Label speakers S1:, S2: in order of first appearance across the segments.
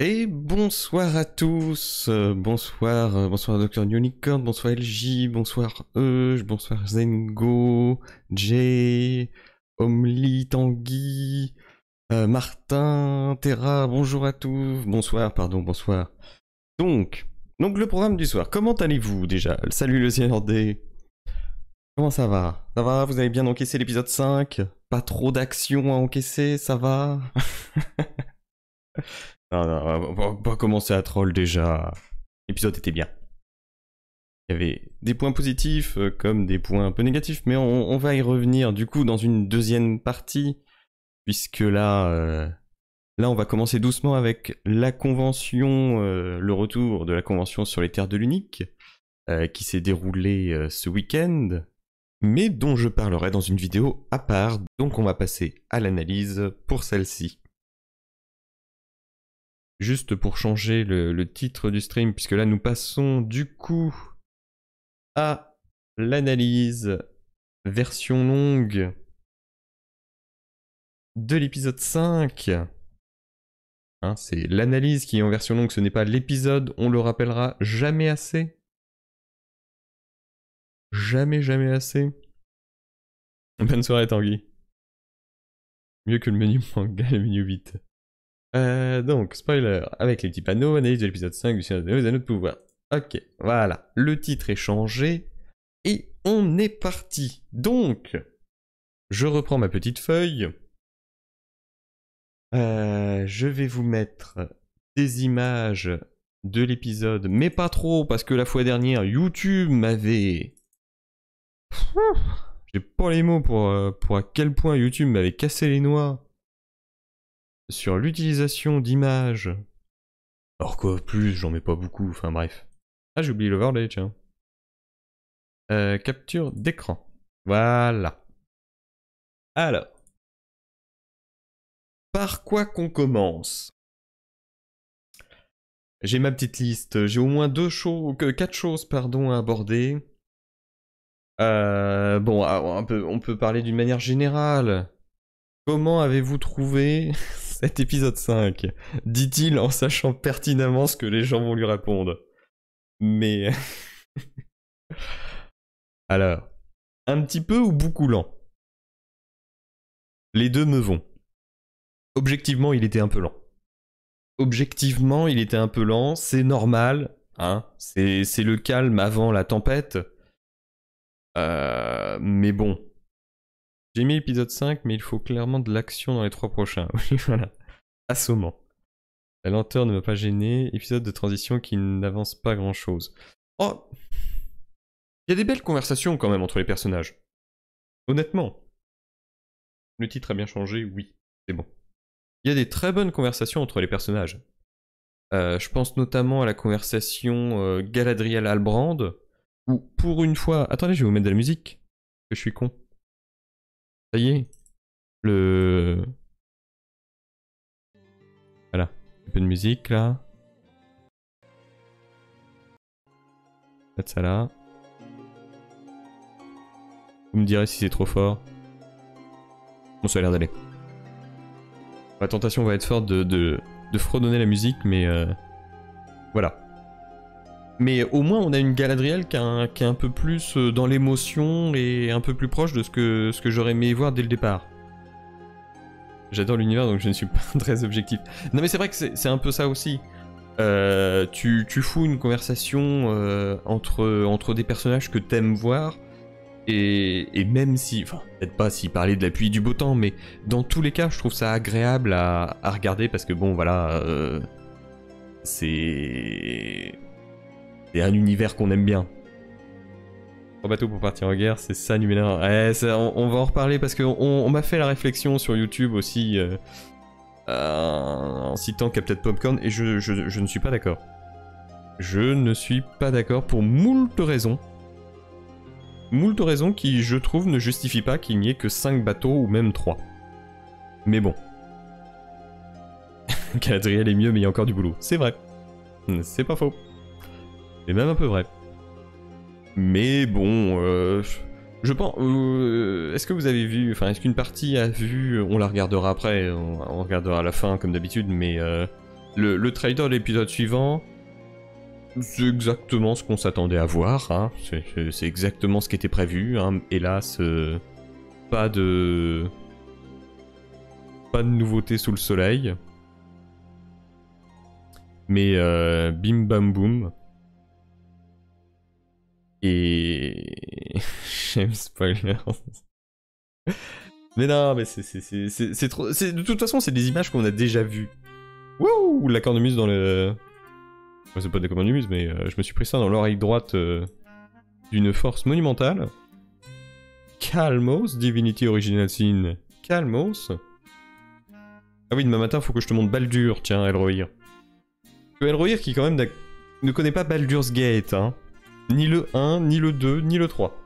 S1: Et bonsoir à tous, bonsoir Dr Unicorn, bonsoir LJ, bonsoir bonsoir Zengo, Jay, Omli, Tanguy, Martin, Terra, bonjour à tous, bonsoir. Donc le programme du soir, comment allez-vous déjà? Salut le CNRD, comment ça va? Ça va, vous avez bien encaissé l'épisode 5? Pas trop d'action à encaisser, ça va? Non, on va pas commencer à troll déjà. L'épisode était bien. Il y avait des points positifs comme des points un peu négatifs, mais on va y revenir du coup dans une deuxième partie, puisque là on va commencer doucement avec la convention, le retour de la convention sur les terres de l'unique, qui s'est déroulée ce week-end, mais dont je parlerai dans une vidéo à part, donc on va passer à l'analyse pour celle-ci. Juste pour changer le titre du stream, puisque là nous passons du coup à l'analyse version longue de l'épisode 5. Hein, c'est l'analyse qui est en version longue, ce n'est pas l'épisode, on le rappellera jamais assez. Jamais assez. Bonne soirée Tanguy. Mieux que le menu manga, le menu 8. Donc, spoiler, avec les petits panneaux, analyse de l'épisode 5 du Seigneur des Anneaux de pouvoir. Ok, voilà, le titre est changé, et on est parti. Donc, je reprends ma petite feuille. Je vais vous mettre des images de l'épisode, mais pas trop, parce que la fois dernière, YouTube m'avait... J'ai pas les mots pour à quel point YouTube m'avait cassé les noix sur l'utilisation d'images. Alors quoi, plus, j'en mets pas beaucoup, enfin bref. Ah, j'ai oublié l'overlay, tiens. Capture d'écran. Voilà. Alors. Par quoi qu'on commence? J'ai ma petite liste, j'ai au moins 4 choses pardon, à aborder. Bon, on peut parler d'une manière générale. Comment avez-vous trouvé cet épisode 5? Dit-il en sachant pertinemment ce que les gens vont lui répondre. Mais... Alors, un petit peu ou beaucoup lent? Les deux me vont. Objectivement, il était un peu lent. C'est normal, hein. C'est le calme avant la tempête. Mais bon. J'ai mis l'épisode 5, mais il faut clairement de l'action dans les 3 prochains. Oui, voilà. Assommant. La lenteur ne m'a pas gêné. Épisode de transition qui n'avance pas grand chose. Oh! Il y a des belles conversations quand même entre les personnages. Honnêtement. Le titre a bien changé, oui. C'est bon. Il y a des très bonnes conversations entre les personnages. Je pense notamment à la conversation Galadriel-Halbrand, où pour une fois... Attendez, je vais vous mettre de la musique. Que je suis con. Ça y est. Voilà. Un peu de musique là. Mettre ça là. Vous me direz si c'est trop fort. Bon, ça a l'air d'aller. La tentation va être forte de fredonner la musique, mais voilà. Mais au moins, on a une Galadriel qui est un peu plus dans l'émotion et un peu plus proche de ce que j'aurais aimé voir dès le départ. J'adore l'univers, donc je ne suis pas très objectif. Non mais c'est vrai que c'est un peu ça aussi. Tu fous une conversation entre des personnages que t'aimes voir, et même si... Enfin, peut-être pas s'il parlait de la pluie et du beau temps, mais dans tous les cas, je trouve ça agréable à regarder, parce que bon, voilà... c'est un univers qu'on aime bien. 3 bateaux pour partir en guerre, c'est ça numéro 1. On va en reparler parce qu'on m'a fait la réflexion sur YouTube aussi en citant Captain Popcorn et je ne suis pas d'accord. Je ne suis pas d'accord pour moult raisons. Moult raisons qui, je trouve, ne justifient pas qu'il n'y ait que 5 bateaux ou même 3. Mais bon. Galadriel est mieux mais il y a encore du boulot. C'est vrai. C'est pas faux. C'est même un peu vrai. Mais bon, je pense... est-ce que vous avez vu... Est-ce qu'une partie a vu... On la regardera après, on regardera à la fin comme d'habitude, mais... Le trailer de l'épisode suivant, c'est exactement ce qu'on s'attendait à voir. Hein. C'est exactement ce qui était prévu. Hein. Hélas, pas de nouveauté sous le soleil. Mais bim bam boum. Et... J'aime spoiler. Mais non, mais c'est trop... De toute façon, c'est des images qu'on a déjà vues. Wouh, la cornemuse dans le... C'est pas de la cornemuse, mais je me suis pris ça dans l'oreille droite d'une force monumentale. Calmos, Divinity Original Sin. Calmos. Ah oui, demain matin, faut que je te montre Baldur, tiens, Elrohir. Elrohir qui quand même ne connaît pas Baldur's Gate, hein. Ni le 1, ni le 2, ni le 3.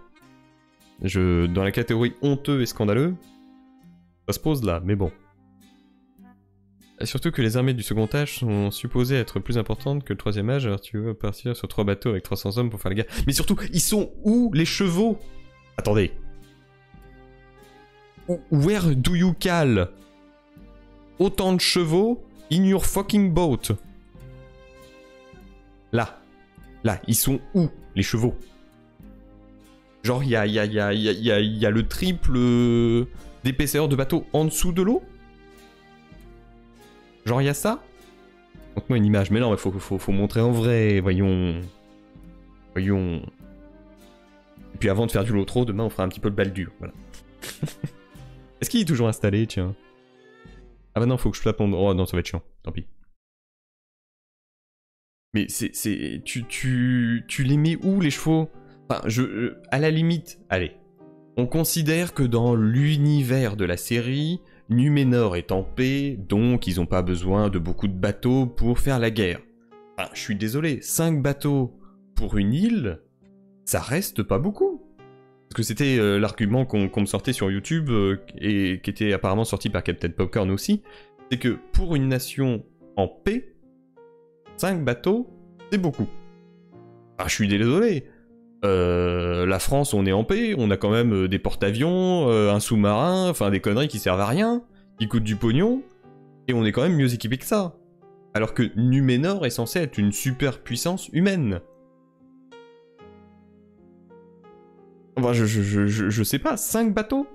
S1: Dans la catégorie honteux et scandaleux, ça se pose là, mais bon. Surtout que les armées du second âge sont supposées être plus importantes que le troisième âge, alors tu veux partir sur 3 bateaux avec 300 hommes pour faire la guerre. Mais surtout, ils sont où les chevaux? Attendez. Where do you call autant de chevaux in your fucking boat? Là. Là, ils sont où les chevaux? Genre, il y a le triple d'épaisseur de bateau en dessous de l'eau? Genre, il y a ça? Montre-moi une image. Mais non, il faut montrer en vrai. Voyons. Voyons. Et puis avant de faire du Lotro, demain, on fera un petit peu le Baldur. Voilà. Est-ce qu'il est toujours installé, tiens? Ah bah non, faut que je tape en... Oh non, ça va être chiant. Tant pis. Mais tu les mets où, les chevaux? Enfin, à la limite, allez. On considère que dans l'univers de la série, Numénor est en paix, donc ils n'ont pas besoin de beaucoup de bateaux pour faire la guerre. Enfin, je suis désolé, 5 bateaux pour une île, ça reste pas beaucoup. Parce que c'était l'argument qu'on me sortait sur YouTube, et qui était apparemment sorti par Captain Popcorn aussi, c'est que pour une nation en paix, 5 bateaux, c'est beaucoup. Ah, je suis désolé. La France, on est en paix, on a quand même des porte-avions, un sous-marin, enfin des conneries qui servent à rien, qui coûtent du pognon, et on est quand même mieux équipé que ça. Alors que Numénor est censé être une super puissance humaine. Enfin, je sais pas, 5 bateaux?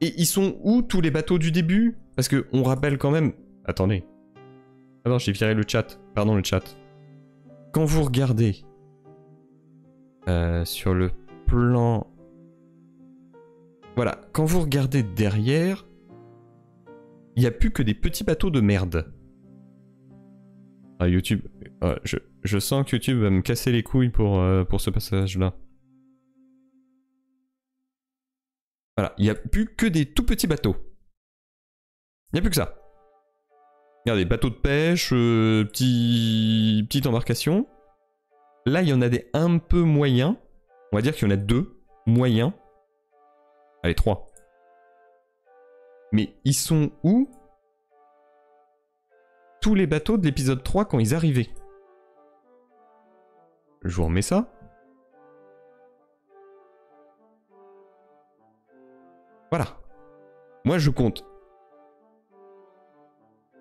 S1: Et ils sont où tous les bateaux du début? Parce que on rappelle quand même... Attendez. Ah non, j'ai viré le chat. Pardon le chat. Quand vous regardez... sur le plan... Voilà, quand vous regardez derrière, il n'y a plus que des petits bateaux de merde. Ah, YouTube... je sens que YouTube va me casser les couilles pour ce passage-là. Voilà, il n'y a plus que des tout petits bateaux. Il n'y a plus que ça. Regardez, bateaux de pêche, petite embarcation. Là, il y en a des un peu moyens. On va dire qu'il y en a 2 moyens. Allez, 3. Mais ils sont où tous les bateaux de l'épisode 3 quand ils arrivaient? Je vous remets ça. Voilà. Moi, je compte.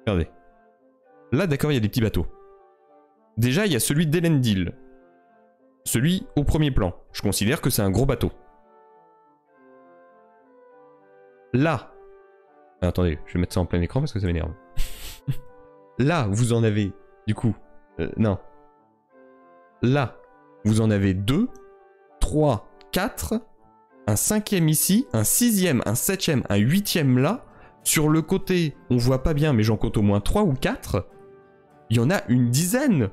S1: Regardez. Là, d'accord, il y a des petits bateaux. Déjà, il y a celui d'Elendil. Celui au premier plan. Je considère que c'est un gros bateau. Là. Ah, attendez, je vais mettre ça en plein écran parce que ça m'énerve. Là, vous en avez... Du coup... non. Là, vous en avez 2, 3, 4... Un 5e ici, un 6e, un 7e, un 8e là. Sur le côté, on voit pas bien, mais j'en compte au moins 3 ou 4. Il y en a une dizaine.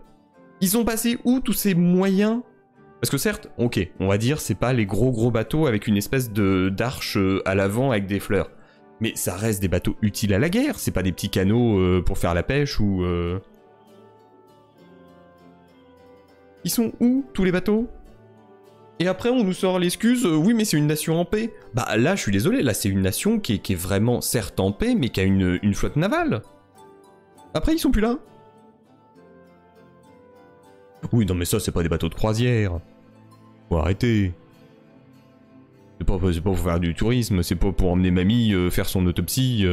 S1: Ils sont passés où tous ces moyens? Parce que certes, ok, on va dire, c'est pas les gros bateaux avec une espèce d'arche à l'avant avec des fleurs. Mais ça reste des bateaux utiles à la guerre, c'est pas des petits canots pour faire la pêche ou... Ils sont où tous les bateaux? Et après, on nous sort l'excuse, oui, mais c'est une nation en paix. Bah là, je suis désolé, là, c'est une nation qui est vraiment, certes, en paix, mais qui a une flotte navale. Après, ils sont plus là. Oui, non, mais ça, c'est pas des bateaux de croisière. Faut arrêter. C'est pas pour faire du tourisme, c'est pas pour emmener mamie faire son autopsie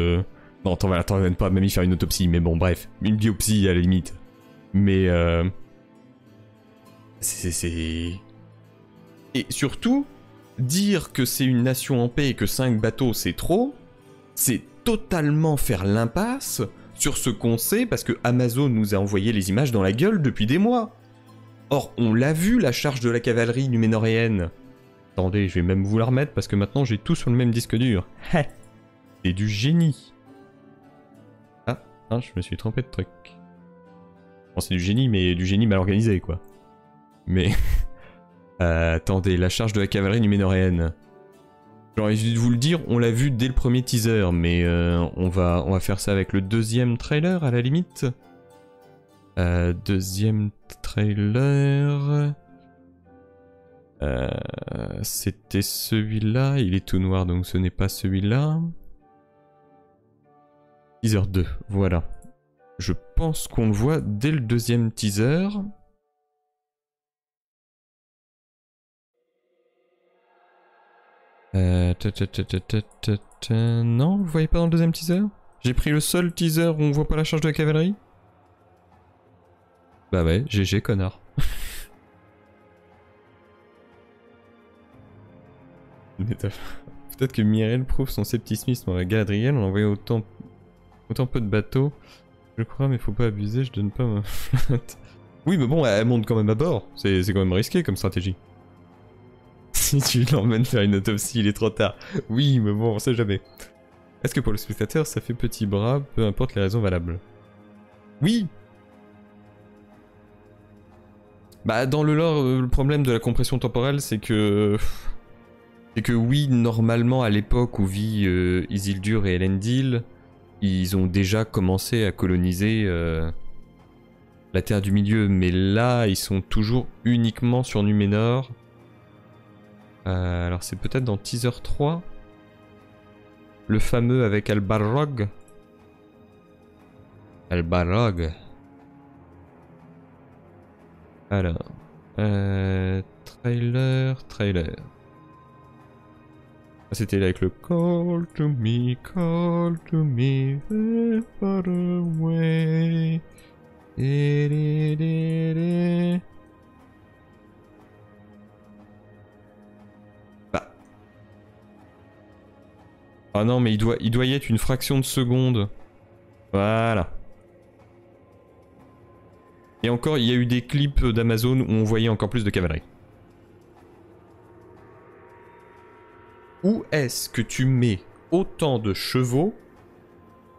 S1: Non, t'emmènes pas mamie faire une autopsie, mais bon, bref. Une biopsie, à la limite. Mais, c'est... Et surtout, dire que c'est une nation en paix et que 5 bateaux, c'est trop, c'est totalement faire l'impasse sur ce qu'on sait, parce que Amazon nous a envoyé les images dans la gueule depuis des mois. Or, on l'a vu, la charge de la cavalerie numénoréenne. Attendez, je vais même vous la remettre, parce que maintenant j'ai tout sur le même disque dur. C'est du génie. Ah, je me suis trompé de truc. Bon, c'est du génie, mais du génie mal organisé, quoi. Mais... attendez, la charge de la cavalerie numénoréenne. J'aurais dû vous le dire, on l'a vu dès le premier teaser, mais on va faire ça avec le deuxième trailer, à la limite. Deuxième trailer... c'était celui-là, il est tout noir, donc ce n'est pas celui-là. Teaser 2, voilà. Je pense qu'on le voit dès le deuxième teaser. Non, vous voyez pas dans le deuxième teaser? J'ai pris le seul teaser où on voit pas la charge de la cavalerie? Bah ouais, GG connard. Peut-être que Mireille prouve son scepticisme dans la Galadriel en envoyant autant peu de bateaux. Je crois, mais faut pas abuser, je donne pas ma flotte. Oui, mais bon, elle monte quand même à bord. C'est quand même risqué comme stratégie. Si tu l'emmènes faire une autopsie, il est trop tard. Oui, mais bon, on sait jamais. Est-ce que pour le spectateur, ça fait petit bras, peu importe les raisons valables? Oui. Bah, dans le lore, le problème de la compression temporelle, c'est que... oui, normalement, à l'époque où vit Isildur et Elendil, ils ont déjà commencé à coloniser la Terre du Milieu, mais là, ils sont toujours uniquement sur Numénor. Alors c'est peut-être dans teaser 3, le fameux avec Al-Balrog. Al-Balrog. Alors, trailer. C'était là avec le call to me, very far away. Bah. Ah non, mais il doit y être une fraction de seconde. Voilà. Et encore, il y a eu des clips d'Amazon où on voyait encore plus de cavalerie. Où est-ce que tu mets autant de chevaux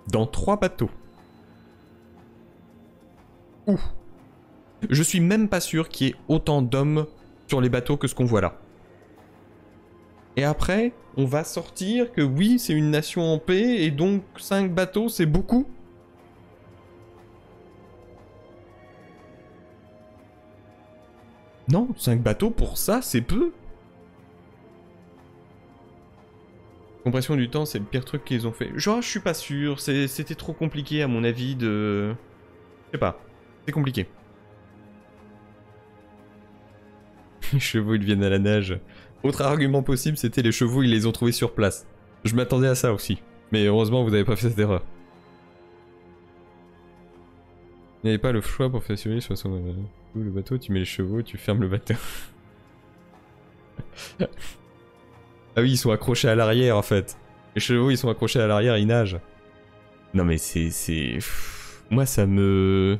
S1: dans 3 bateaux? Où? Je suis même pas sûr qu'il y ait autant d'hommes sur les bateaux que ce qu'on voit là. Et après, on va sortir que oui, c'est une nation en paix, et donc 5 bateaux, c'est beaucoup. Non, 5 bateaux pour ça, c'est peu. Compression du temps, c'est le pire truc qu'ils ont fait. Genre, je suis pas sûr, c'était trop compliqué à mon avis de... Je sais pas, c'est compliqué. Les chevaux, ils viennent à la nage. Autre argument possible, c'était les chevaux, ils les ont trouvés sur place. Je m'attendais à ça aussi. Mais heureusement, vous avez pas fait cette erreur. Il n'y avait pas le choix pour faire survivre sur le bateau, tu mets les chevaux, tu fermes le bateau. Ah oui, ils sont accrochés à l'arrière en fait. Les chevaux, ils sont accrochés à l'arrière, ils nagent. Non mais c'est... Moi ça me...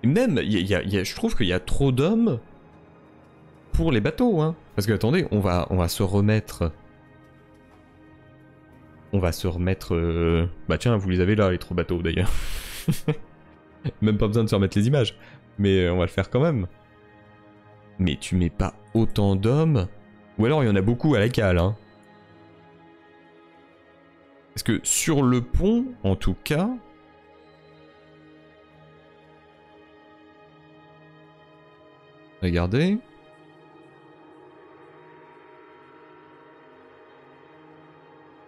S1: Et même, je trouve qu'il y a trop d'hommes pour les bateaux, hein. Parce que attendez, on va se remettre... On va se remettre... Bah tiens, vous les avez là, les 3 bateaux d'ailleurs. Même pas besoin de se remettre les images. Mais on va le faire quand même. Mais tu mets pas autant d'hommes. Ou alors il y en a beaucoup à la cale, hein. Parce que sur le pont, en tout cas... Regardez.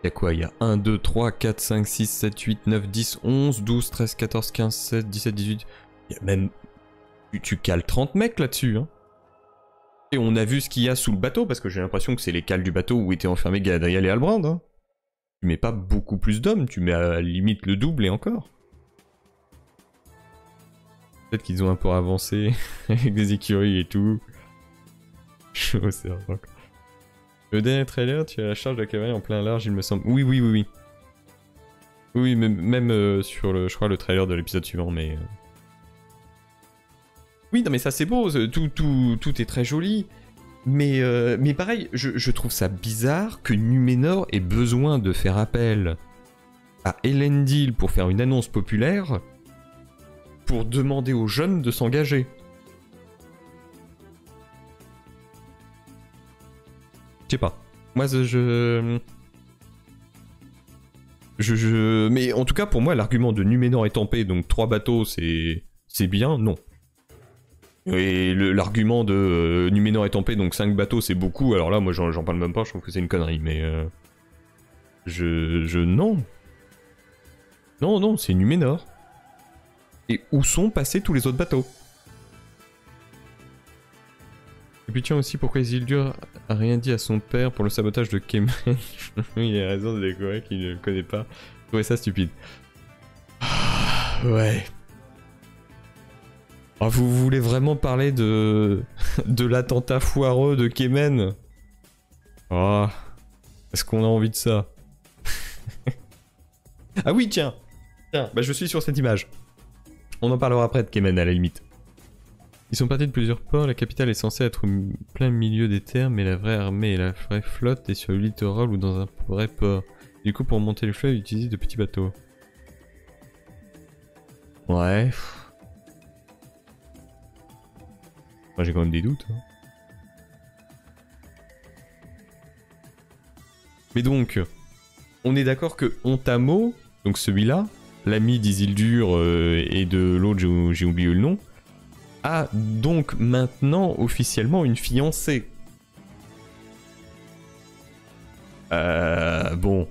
S1: Il y a quoi? Il y a 1, 2, 3, 4, 5, 6, 7, 8, 9, 10, 11, 12, 13, 14, 15, 16, 17, 18... Il y a même... Tu cales 30 mecs là-dessus, hein. Et on a vu ce qu'il y a sous le bateau, parce que j'ai l'impression que c'est les cales du bateau où étaient enfermés Galadriel et Halbrand. Hein. Tu mets pas beaucoup plus d'hommes, tu mets à la limite le double et encore. Peut-être qu'ils ont un port avancé, avec des écuries et tout. Chaud, c'est vrai. Le dernier trailer, tu as la charge de la cavalerie en plein large, il me semble. Oui, oui, oui, oui. Oui, même sur le, je crois, le trailer de l'épisode suivant, mais... Oui, non mais ça c'est beau, tout est très joli. Mais pareil, je trouve ça bizarre que Numénor ait besoin de faire appel à Elendil pour faire une annonce populaire pour demander aux jeunes de s'engager. Je sais pas. Moi, mais en tout cas, pour moi, l'argument de Numénor est tempé, donc 3 bateaux, c'est bien, non. Et l'argument de Numénor est tempé, donc 5 bateaux, c'est beaucoup, alors là, moi, j'en parle même pas, je trouve que c'est une connerie, mais... Non. Non, c'est Numénor. Et où sont passés tous les autres bateaux? Et puis tiens aussi, pourquoi Isildur a rien dit à son père pour le sabotage de Kemen? Il a raison de découvrir qu'il ne le connaît pas. Je trouvais ça stupide. Ouais. Oh, vous voulez vraiment parler de l'attentat foireux de Kemen? Oh. Est-ce qu'on a envie de ça? Ah oui, tiens, bah je suis sur cette image. On en parlera après de Kemen à la limite. Ils sont partis de plusieurs ports, la capitale est censée être au plein milieu des terres, mais la vraie armée et la vraie flotte est sur le littoral ou dans un vrai port. Du coup, pour monter le fleuve, ils utilisent de petits bateaux. Ouais. Moi j'ai quand même des doutes. Hein. Mais donc, on est d'accord que Ontamo, donc celui-là, l'ami d'Isildur et de l'autre, j'ai oublié le nom, a donc maintenant officiellement une fiancée. Bon.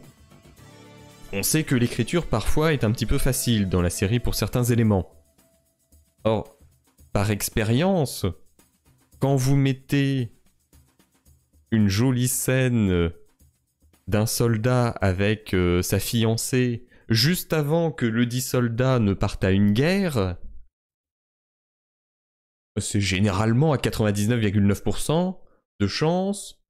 S1: On sait que l'écriture parfois est un petit peu facile dans la série pour certains éléments. Or, par expérience, quand vous mettez une jolie scène d'un soldat avec sa fiancée juste avant que le dit soldat ne parte à une guerre, c'est généralement à 99,9% de chance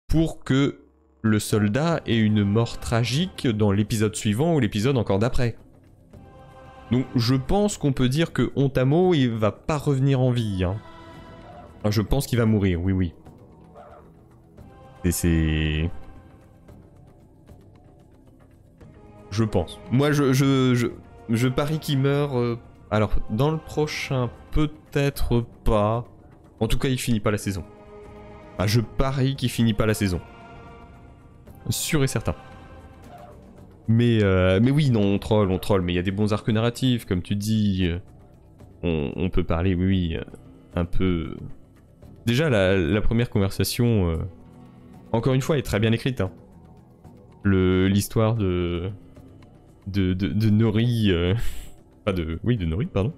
S1: pour que le soldat ait une mort tragique dans l'épisode suivant ou l'épisode encore d'après. Donc je pense qu'on peut dire que Ontamo, il va pas revenir en vie. Hein. Enfin, je pense qu'il va mourir, oui, oui. Et c'est... Je pense. Moi, je parie qu'il meurt... Alors, dans le prochain, peut-être pas. En tout cas, il finit pas la saison. Ah, je parie qu'il finit pas la saison. Sûr et certain. Mais oui, non, on troll, mais il y a des bons arcs narratifs, comme tu dis. On peut parler, oui, un peu... Déjà, la première conversation, encore une fois, est très bien écrite. Hein. L'histoire de Nori... de Nori, pardon.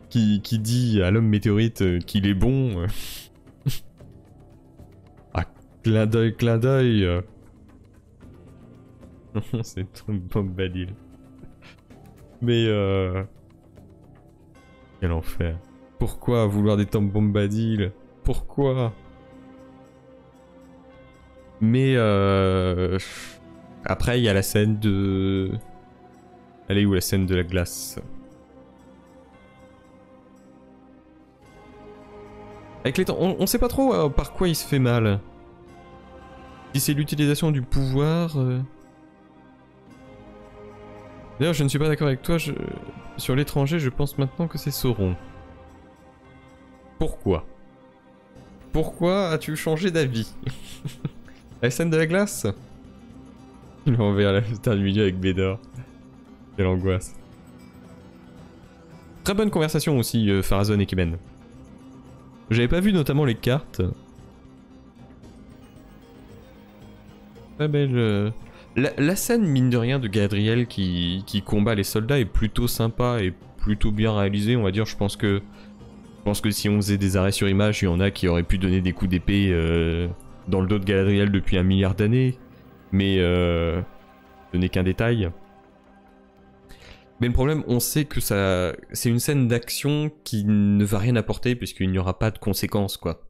S1: Qui dit à l'homme météorite qu'il est bon. Ah, clin d'œil. C'est trop Bombadil. Mais quel enfer. Pourquoi vouloir des Tom Bombadil? Pourquoi? Mais après il y a la scène de... Elle est où la scène de la glace? Avec les temps, on sait pas trop par quoi il se fait mal. Si c'est l'utilisation du pouvoir... D'ailleurs, je ne suis pas d'accord avec toi, sur l'étranger, je pense maintenant que c'est Sauron. Pourquoi? Pourquoi as-tu changé d'avis? La scène de la glace? Il va envers la star du milieu avec Bédor. Quelle angoisse. Très bonne conversation aussi, Pharazôn et Kemen. J'avais pas vu notamment les cartes. Très belle... La scène, mine de rien, de Galadriel qui combat les soldats est plutôt sympa et plutôt bien réalisée, on va dire. Je pense pense que si on faisait des arrêts sur image, il y en a qui auraient pu donner des coups d'épée dans le dos de Galadriel depuis 1 milliard d'années. Mais ce n'est qu'un détail. Mais le problème, on sait que ça, c'est une scène d'action qui ne va rien apporter puisqu'il n'y aura pas de conséquences, quoi.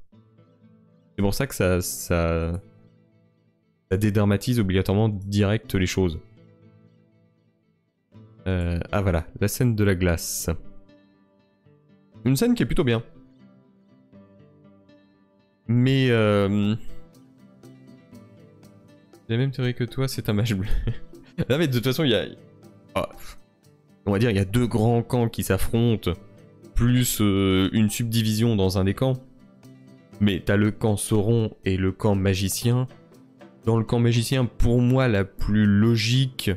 S1: C'est pour ça que ça dédramatise obligatoirement direct les choses. Ah voilà, la scène de la glace. Une scène qui est plutôt bien. Mais j'ai la même théorie que toi, c'est un mage bleu. Non mais de toute façon, il y a... Oh, on va dire, il y a 2 grands camps qui s'affrontent, plus une subdivision dans un des camps. Mais t'as le camp Sauron et le camp magicien. Dans le camp magicien, pour moi, la plus logique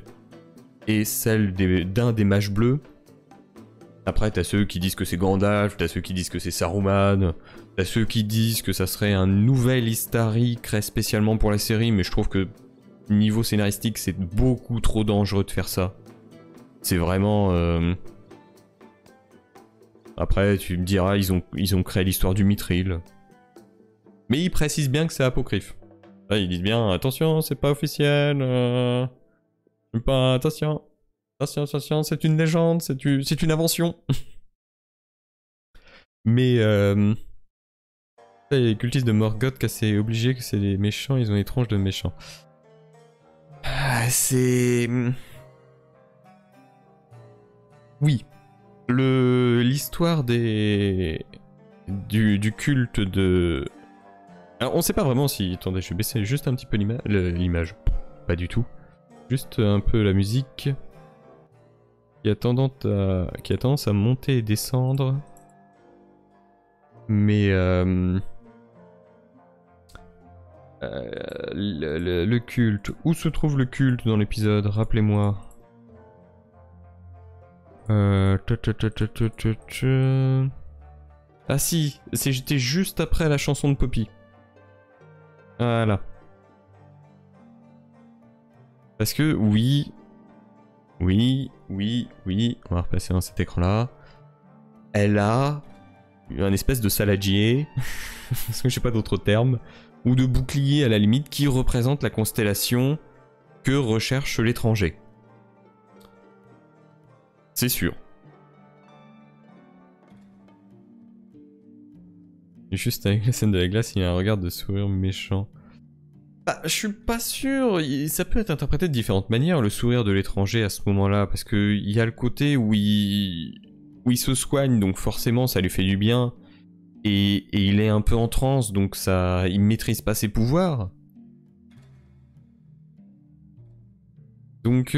S1: est celle d'un des mages bleus. Après, t'as ceux qui disent que c'est Gandalf, t'as ceux qui disent que c'est Saruman, t'as ceux qui disent que ça serait un nouvel Istari créé spécialement pour la série, mais je trouve que niveau scénaristique, c'est beaucoup trop dangereux de faire ça. C'est vraiment... Après, tu me diras, ils ont créé l'histoire du Mithril. Mais ils précisent bien que c'est apocryphe. Là, ils disent bien, attention, c'est pas officiel. Pas, attention. Attention, c'est une légende, c'est une invention. Mais les cultistes de Morgoth, c'est obligé que c'est les méchants, ils ont des tronches de méchants. C'est... Oui. L'histoire du culte de... Alors on sait pas vraiment si... Attendez, je vais baisser juste un petit peu l'image. Pas du tout. Juste un peu la musique. Qui a tendance à monter et descendre. Mais... le culte. Où se trouve le culte dans l'épisode? Rappelez-moi. Ah si, j'étais juste après la chanson de Poppy. Voilà. Parce que oui, on va repasser dans cet écran-là. Elle a un espèce de saladier, parce que je sais pas d'autres termes, ou de bouclier à la limite, qui représente la constellation que recherche l'étranger. C'est sûr. Et juste avec la scène de la glace, il y a un regard de sourire méchant. Bah, je suis pas sûr, ça peut être interprété de différentes manières, le sourire de l'étranger à ce moment-là, parce que il y a le côté où il se soigne, donc forcément ça lui fait du bien, et il est un peu en transe, donc ça, il maîtrise pas ses pouvoirs. Donc,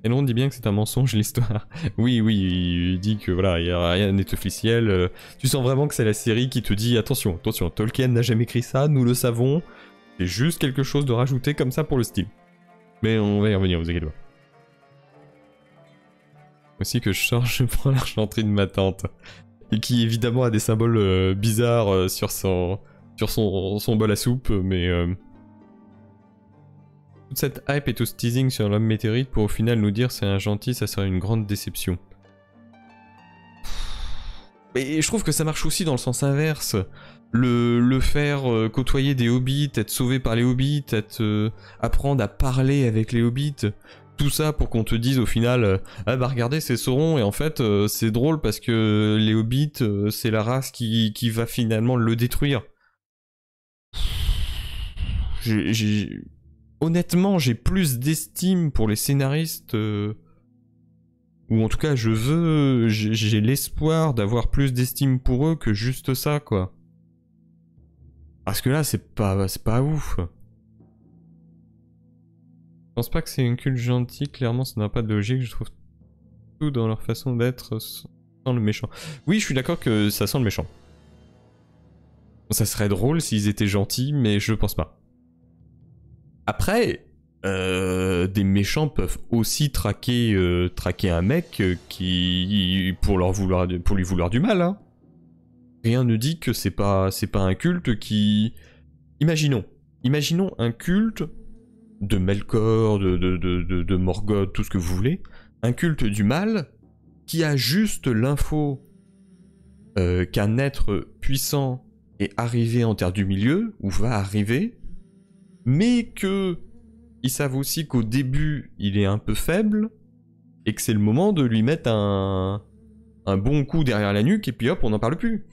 S1: Elrond dit bien que c'est un mensonge l'histoire. Oui, il dit que voilà, rien n'est officiel. Tu sens vraiment que c'est la série qui te dit attention, Tolkien n'a jamais écrit ça, nous le savons. C'est juste quelque chose de rajouté comme ça pour le style. Mais on va y revenir, vous inquiétez pas. Aussi que je prends l'argenterie de ma tante. Et qui évidemment a des symboles bizarres sur son bol à soupe, mais... Toute cette hype et tout ce teasing sur l'homme météorite pour au final nous dire c'est un gentil, ça serait une grande déception. Mais je trouve que ça marche aussi dans le sens inverse. Le faire côtoyer des hobbits, être sauvé par les hobbits, apprendre à parler avec les hobbits, tout ça pour qu'on te dise au final ah bah regardez c'est Sauron et en fait c'est drôle parce que les hobbits c'est la race qui va finalement le détruire. Honnêtement, j'ai plus d'estime pour les scénaristes, ou en tout cas, j'ai l'espoir d'avoir plus d'estime pour eux que juste ça, quoi. Parce que là, c'est pas ouf. Je pense pas que c'est un culte gentil, clairement, ça n'a pas de logique, je trouve tout dans leur façon d'être sans le méchant. Oui, je suis d'accord que ça sent le méchant. Ça serait drôle s'ils étaient gentils, mais je pense pas. Après, des méchants peuvent aussi traquer un mec qui pour lui vouloir du mal. Hein. Rien ne dit que c'est pas un culte qui. Imaginons un culte de Melkor, de Morgoth, tout ce que vous voulez, un culte du mal qui a juste l'info qu'un être puissant est arrivé en Terre du Milieu, ou va arriver, mais que ils savent aussi qu'au début, il est un peu faible, et que c'est le moment de lui mettre un bon coup derrière la nuque, et puis hop, on n'en parle plus.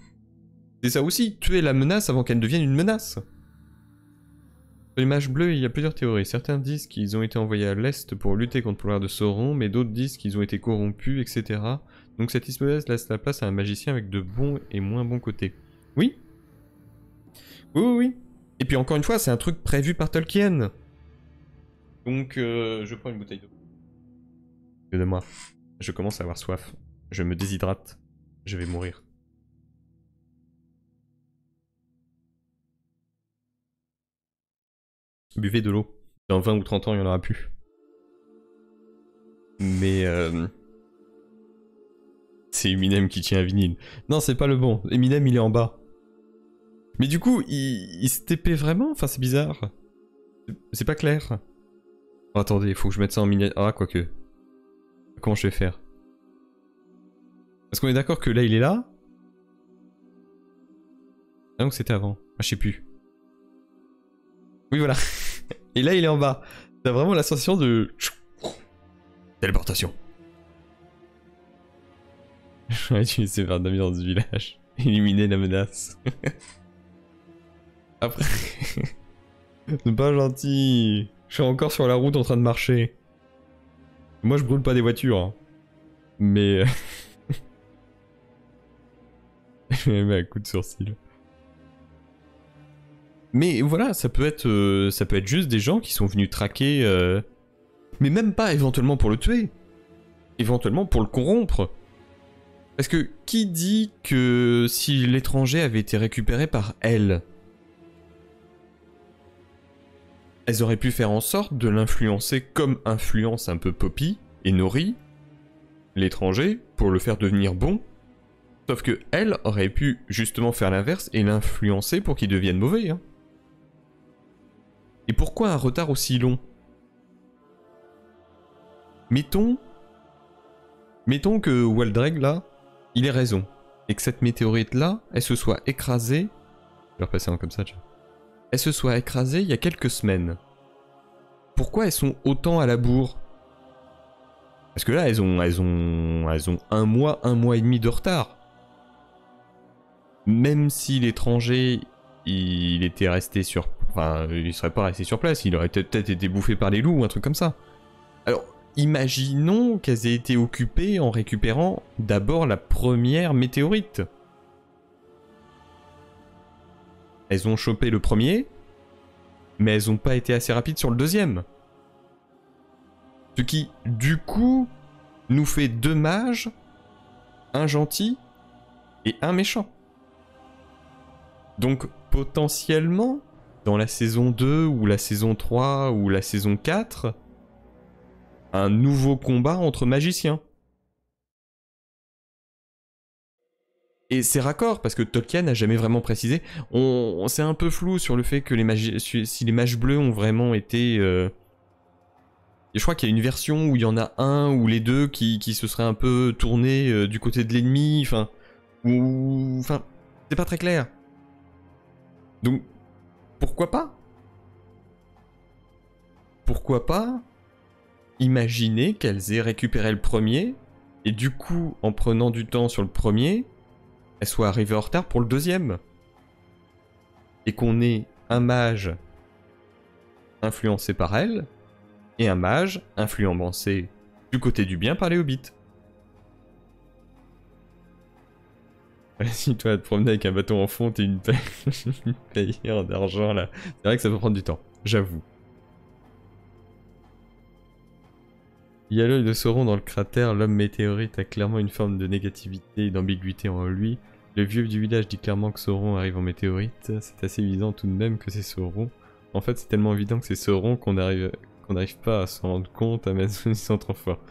S1: C'est ça aussi, tuer la menace avant qu'elle devienne une menace. Sur les mages bleus, il y a plusieurs théories. Certains disent qu'ils ont été envoyés à l'Est pour lutter contre le pouvoir de Sauron, mais d'autres disent qu'ils ont été corrompus, etc. Donc cette hypothèse laisse la place à un magicien avec de bons et moins bons côtés. Oui. Oui, oui, oui. Et puis encore une fois, c'est un truc prévu par Tolkien. Donc je prends une bouteille d'eau. De moi. Je commence à avoir soif. Je me déshydrate. Je vais mourir. Buvez de l'eau. Dans 20 ou 30 ans, il n'y en aura plus. Mais c'est Eminem qui tient un vinyle. Non, c'est pas le bon. Eminem, il est en bas. Mais du coup, il se TP vraiment? Enfin, c'est bizarre. C'est pas clair. Oh, attendez, il faut que je mette ça en miniature. Ah, quoique. Comment je vais faire? Parce qu'on est d'accord que là, il est là? Ah, donc c'était avant. Ah, je sais plus. Oui, voilà. Et là, il est en bas. T'as vraiment la sensation de... Téléportation. J'aurais dû laisser Vardamir dans ce village. Éliminer la menace. Après... C'est pas gentil. Je suis encore sur la route en train de marcher. Moi, je brûle pas des voitures. Hein. Mais... je vais mettre un coup de sourcil. Mais voilà, ça peut être juste des gens qui sont venus traquer... Mais même pas éventuellement pour le tuer. Éventuellement pour le corrompre. Parce que qui dit que si l'étranger avait été récupéré par elles, elles auraient pu faire en sorte de l'influencer comme influence un peu Poppy et Nori, l'étranger, pour le faire devenir bon. Sauf que elle aurait pu justement faire l'inverse et l'influencer pour qu'il devienne mauvais. Hein. Et pourquoi un retard aussi long? Mettons que Waldraig, là, il ait raison. Et que cette météorite-là, elle se soit écrasée... Je vais repasser un comme ça, tu vois. Elle se soit écrasée il y a quelques semaines. Pourquoi elles sont autant à la bourre? Parce que là, elles ont un mois et demi de retard. Même si l'étranger, il était resté sur... Enfin, il serait pas resté sur place, il aurait peut-être été bouffé par les loups ou un truc comme ça. Alors... Imaginons qu'elles aient été occupées en récupérant d'abord la première météorite. Elles ont chopé le premier, mais elles n'ont pas été assez rapides sur le deuxième. Ce qui, du coup, nous fait deux mages, un gentil et un méchant. Donc, potentiellement, dans la saison 2 ou la saison 3 ou la saison 4... un nouveau combat entre magiciens. Et c'est raccord, parce que Tolkien n'a jamais vraiment précisé. C'est un peu flou sur le fait que si les mages bleus ont vraiment été... Et je crois qu'il y a une version où il y en a un ou les deux qui se seraient un peu tournés du côté de l'ennemi, enfin... Enfin, c'est pas très clair. Donc, pourquoi pas? Pourquoi pas imaginer qu'elles aient récupéré le premier, et du coup, en prenant du temps sur le premier, elles soient arrivées en retard pour le deuxième. Et qu'on ait un mage influencé par elle, et un mage influencé du côté du bien par les hobbits. Si toi à te promener avec un bâton en fonte et une paillère d'argent là, c'est vrai que ça peut prendre du temps, j'avoue. Il y a l'œil de Sauron dans le cratère, l'homme météorite a clairement une forme de négativité et d'ambiguïté en lui. Le vieux du village dit clairement que Sauron arrive en météorite, c'est assez évident tout de même que c'est Sauron. En fait c'est tellement évident que c'est Sauron qu'on n'arrive pas à s'en rendre compte, Amazon ils sont trop forts.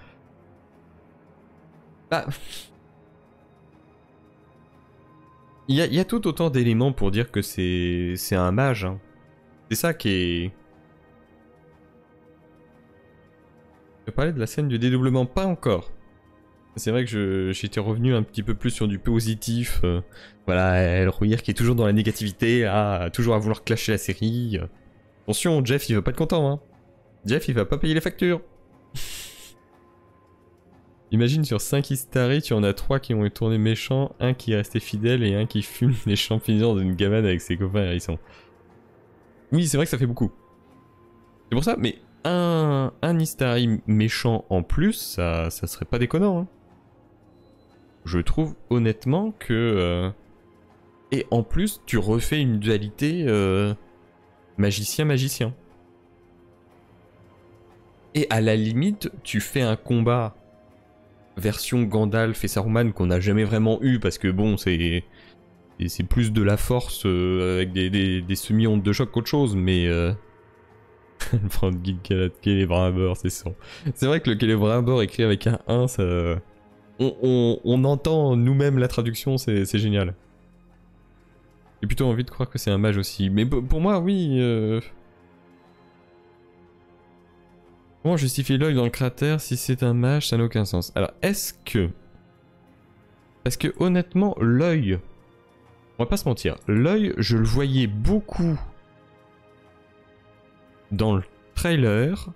S1: Bah... Il y a tout autant d'éléments pour dire que c'est un mage. Hein. C'est ça qui est... Je vais parler de la scène du dédoublement, pas encore. C'est vrai que j'étais revenu un petit peu plus sur du positif. Voilà, Elrohir qui est toujours dans la négativité, toujours à vouloir clasher la série. Attention, Jeff il va pas être content, hein. Jeff il va pas payer les factures. Imagine sur 5 Istari, tu en as 3 qui ont été tournés méchants, un qui est resté fidèle et un qui fume les champignons dans une gamane avec ses copains hérissons. Oui, c'est vrai que ça fait beaucoup. C'est pour ça, mais un Istari méchant en plus, ça serait pas déconnant. Hein. Je trouve honnêtement que... Et en plus, tu refais une dualité magicien-magicien. Et à la limite, tu fais un combat version Gandalf et Saruman qu'on n'a jamais vraiment eu parce que bon, c'est plus de la force avec des semi-ondes de choc qu'autre chose, mais... Le Frank Gilgalad, Celebrimbor, c'est ça. C'est vrai que le Celebrimbor écrit avec un 1, ça... On entend nous-mêmes la traduction, c'est génial. J'ai plutôt envie de croire que c'est un mage aussi. Mais pour moi, oui... Comment justifier l'œil dans le cratère si c'est un mage, ça n'a aucun sens. Alors, est-ce que... Parce que honnêtement, l'œil... On va pas se mentir. L'œil, je le voyais beaucoup dans le trailer.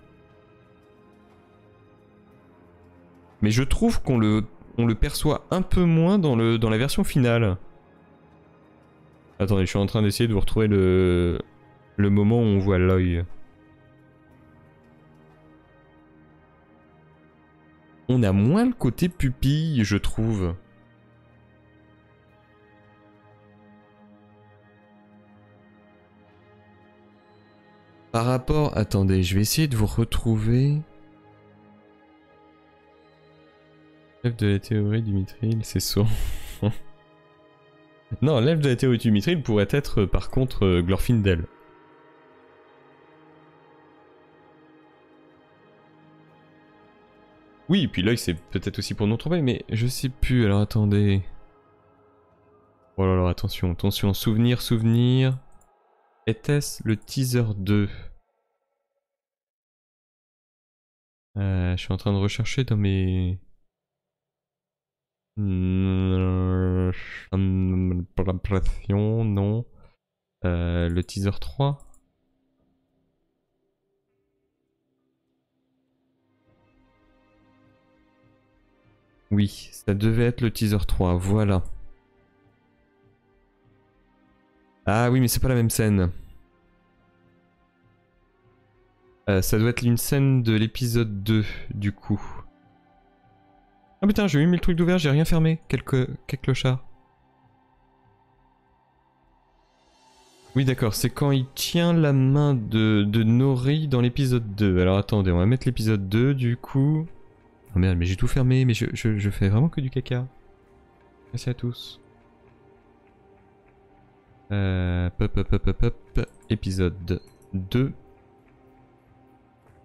S1: Mais je trouve qu'on le perçoit un peu moins dans la version finale. Attendez, je suis en train d'essayer de vous retrouver le moment où on voit l'œil. On a moins le côté pupille, je trouve. Par rapport... Attendez, je vais essayer de vous retrouver... L'œuvre de la théorie du Mithril, c'est son... Non, l'œuvre de la théorie du Mithril pourrait être par contre Glorfindel. Oui, puis l'œil c'est peut-être aussi pour nous trouver, mais je sais plus, alors attendez... Oh là là, attention, attention, souvenir... Était-ce le teaser 2 ? Je suis en train de rechercher dans mes... L'impression, non. Le teaser 3 ? Oui, ça devait être le teaser 3, voilà. Ah oui, mais c'est pas la même scène. Ça doit être une scène de l'épisode 2, du coup. Ah putain, j'ai eu mis le truc d'ouvert, j'ai rien fermé. Quel clochard. Oui d'accord, c'est quand il tient la main de Nori dans l'épisode 2. Alors attendez, on va mettre l'épisode 2 du coup. Oh merde, mais j'ai tout fermé, mais je fais vraiment que du caca. Merci à tous. Épisode 2.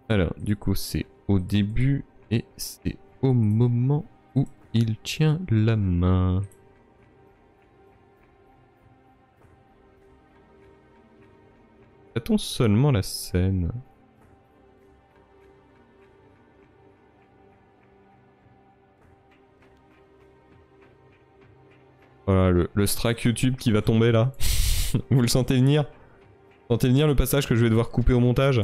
S1: Alors, du coup, c'est au début et c'est au moment où il tient la main. A-t-on seulement la scène ? Voilà, le strike YouTube qui va tomber là. Vous le sentez venir ? Vous sentez venir le passage que je vais devoir couper au montage ?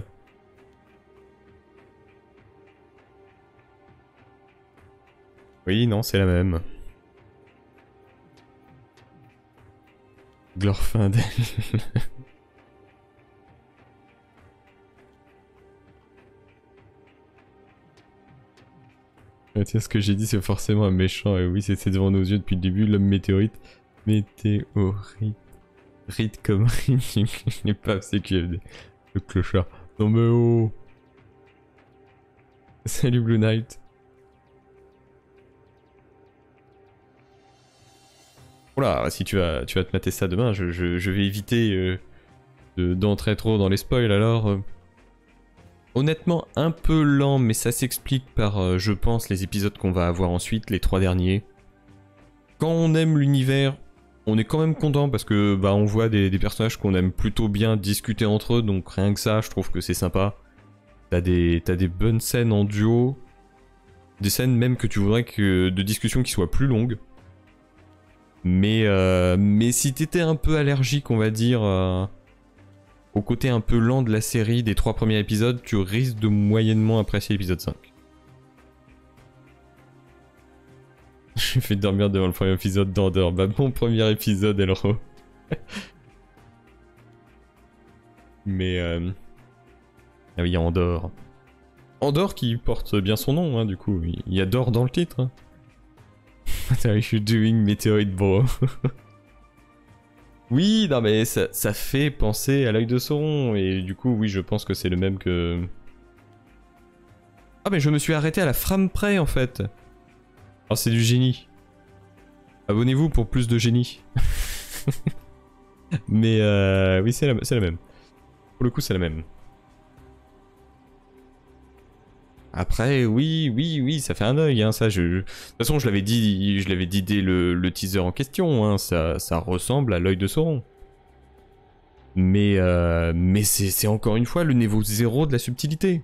S1: Oui, non, c'est la même. Glorfindel. Tiens, ce que j'ai dit, c'est forcément un méchant. Et oui, c'est devant nos yeux depuis le début, l'homme météorite. Météorite. Rite comme rite. Je n'ai pas CQFD. Le clochard. Non mais oh. Salut Blue Knight. Oula, si tu vas te mater ça demain, je vais éviter d'entrer trop dans les spoils alors. Honnêtement, un peu lent, mais ça s'explique par, je pense, les épisodes qu'on va avoir ensuite, les 3 derniers. Quand on aime l'univers, on est quand même content parce que bah on voit des personnages qu'on aime plutôt bien discuter entre eux, donc rien que ça, je trouve que c'est sympa. T'as des bonnes scènes en duo. Des scènes même que tu voudrais que de discussions qui soient plus longues. Mais si t'étais un peu allergique, on va dire, au côté un peu lent de la série des 3 premiers épisodes, tu risques de moyennement apprécier l'épisode 5. Je fait dormir devant le premier épisode d'Andor. Bah mon premier épisode, Elro. Mais ah oui, il y a Andor. Andor qui porte bien son nom, hein, du coup. Il y a Dor dans le titre. Hein. What are you doing, Meteoroid bro? Oui, non mais ça fait penser à l'œil de Sauron. Et du coup, oui, je pense que c'est le même que... Ah mais je me suis arrêté à la frame près, en fait. Oh, c'est du génie. Abonnez-vous pour plus de génie. Mais oui, c'est la même. Pour le coup, c'est la même. Après, oui, ça fait un œil, hein, ça, de toute façon, je l'avais dit dès le teaser en question, hein, ça ressemble à l'œil de Sauron. Mais c'est encore une fois le niveau 0 de la subtilité.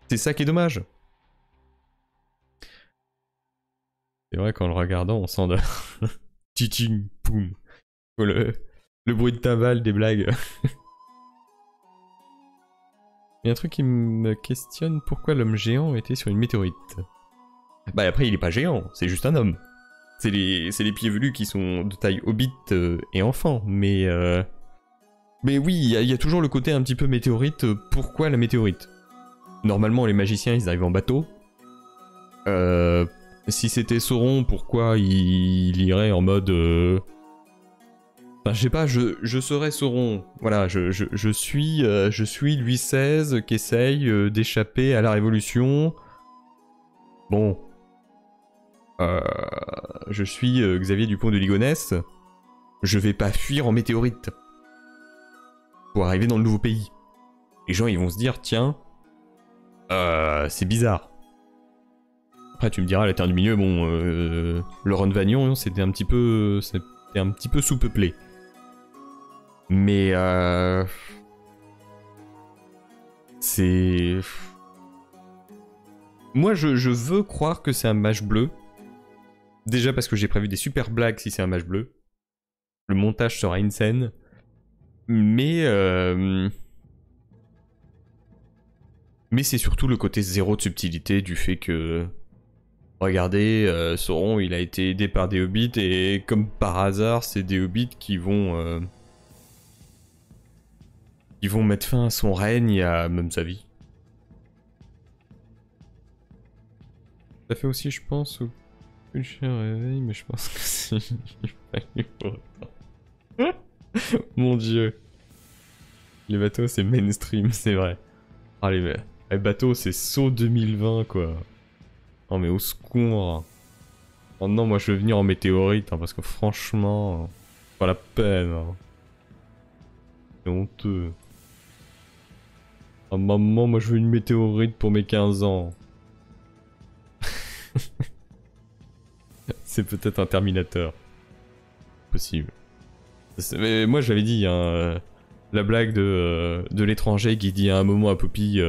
S1: C'est ça qui est dommage. C'est vrai qu'en le regardant, on s'endort. Tching, poum. Le bruit de timbale des blagues. Il y a un truc qui me questionne, pourquoi l'homme géant était sur une météorite? Bah après il est pas géant, c'est juste un homme. C'est les pieds velus qui sont de taille hobbit et enfant, mais oui, il y a toujours le côté un petit peu météorite, pourquoi la météorite? Normalement les magiciens ils arrivent en bateau. Si c'était Sauron, pourquoi il irait en mode... Enfin, je sais pas, je serais Sauron. Voilà, je suis Louis XVI qui essaye d'échapper à la Révolution. Bon. Je suis Xavier Dupont de Ligonnès. Je vais pas fuir en météorite. Pour arriver dans le nouveau pays. Les gens, ils vont se dire, tiens, c'est bizarre. Après, tu me diras, la Terre du Milieu, bon, le Ron Vagnon, c'était un petit peu sous-peuplé. Mais c'est... Moi, je veux croire que c'est un mage bleu. Déjà parce que j'ai prévu des super blagues si c'est un mage bleu. Le montage sera insane. Mais c'est surtout le côté zéro de subtilité du fait que... Regardez, Sauron, il a été aidé par des hobbits et comme par hasard, c'est des hobbits qui vont mettre fin à son règne et à même sa vie. Ça fait aussi, je pense, au plus réveil, mais je pense que c'est... Mon dieu. Les bateaux, c'est mainstream, c'est vrai. Ah, les bateaux, c'est saut 2020, quoi. Non, mais au secours. Oh non, moi, je veux venir en météorite, hein, parce que franchement... Pas la peine. Hein. C'est honteux. Ah, maman, moi, je veux une météorite pour mes 15 ans. C'est peut-être un Terminator. Possible. Mais moi j'avais dit, hein, la blague de l'étranger qui dit à un moment à Poppy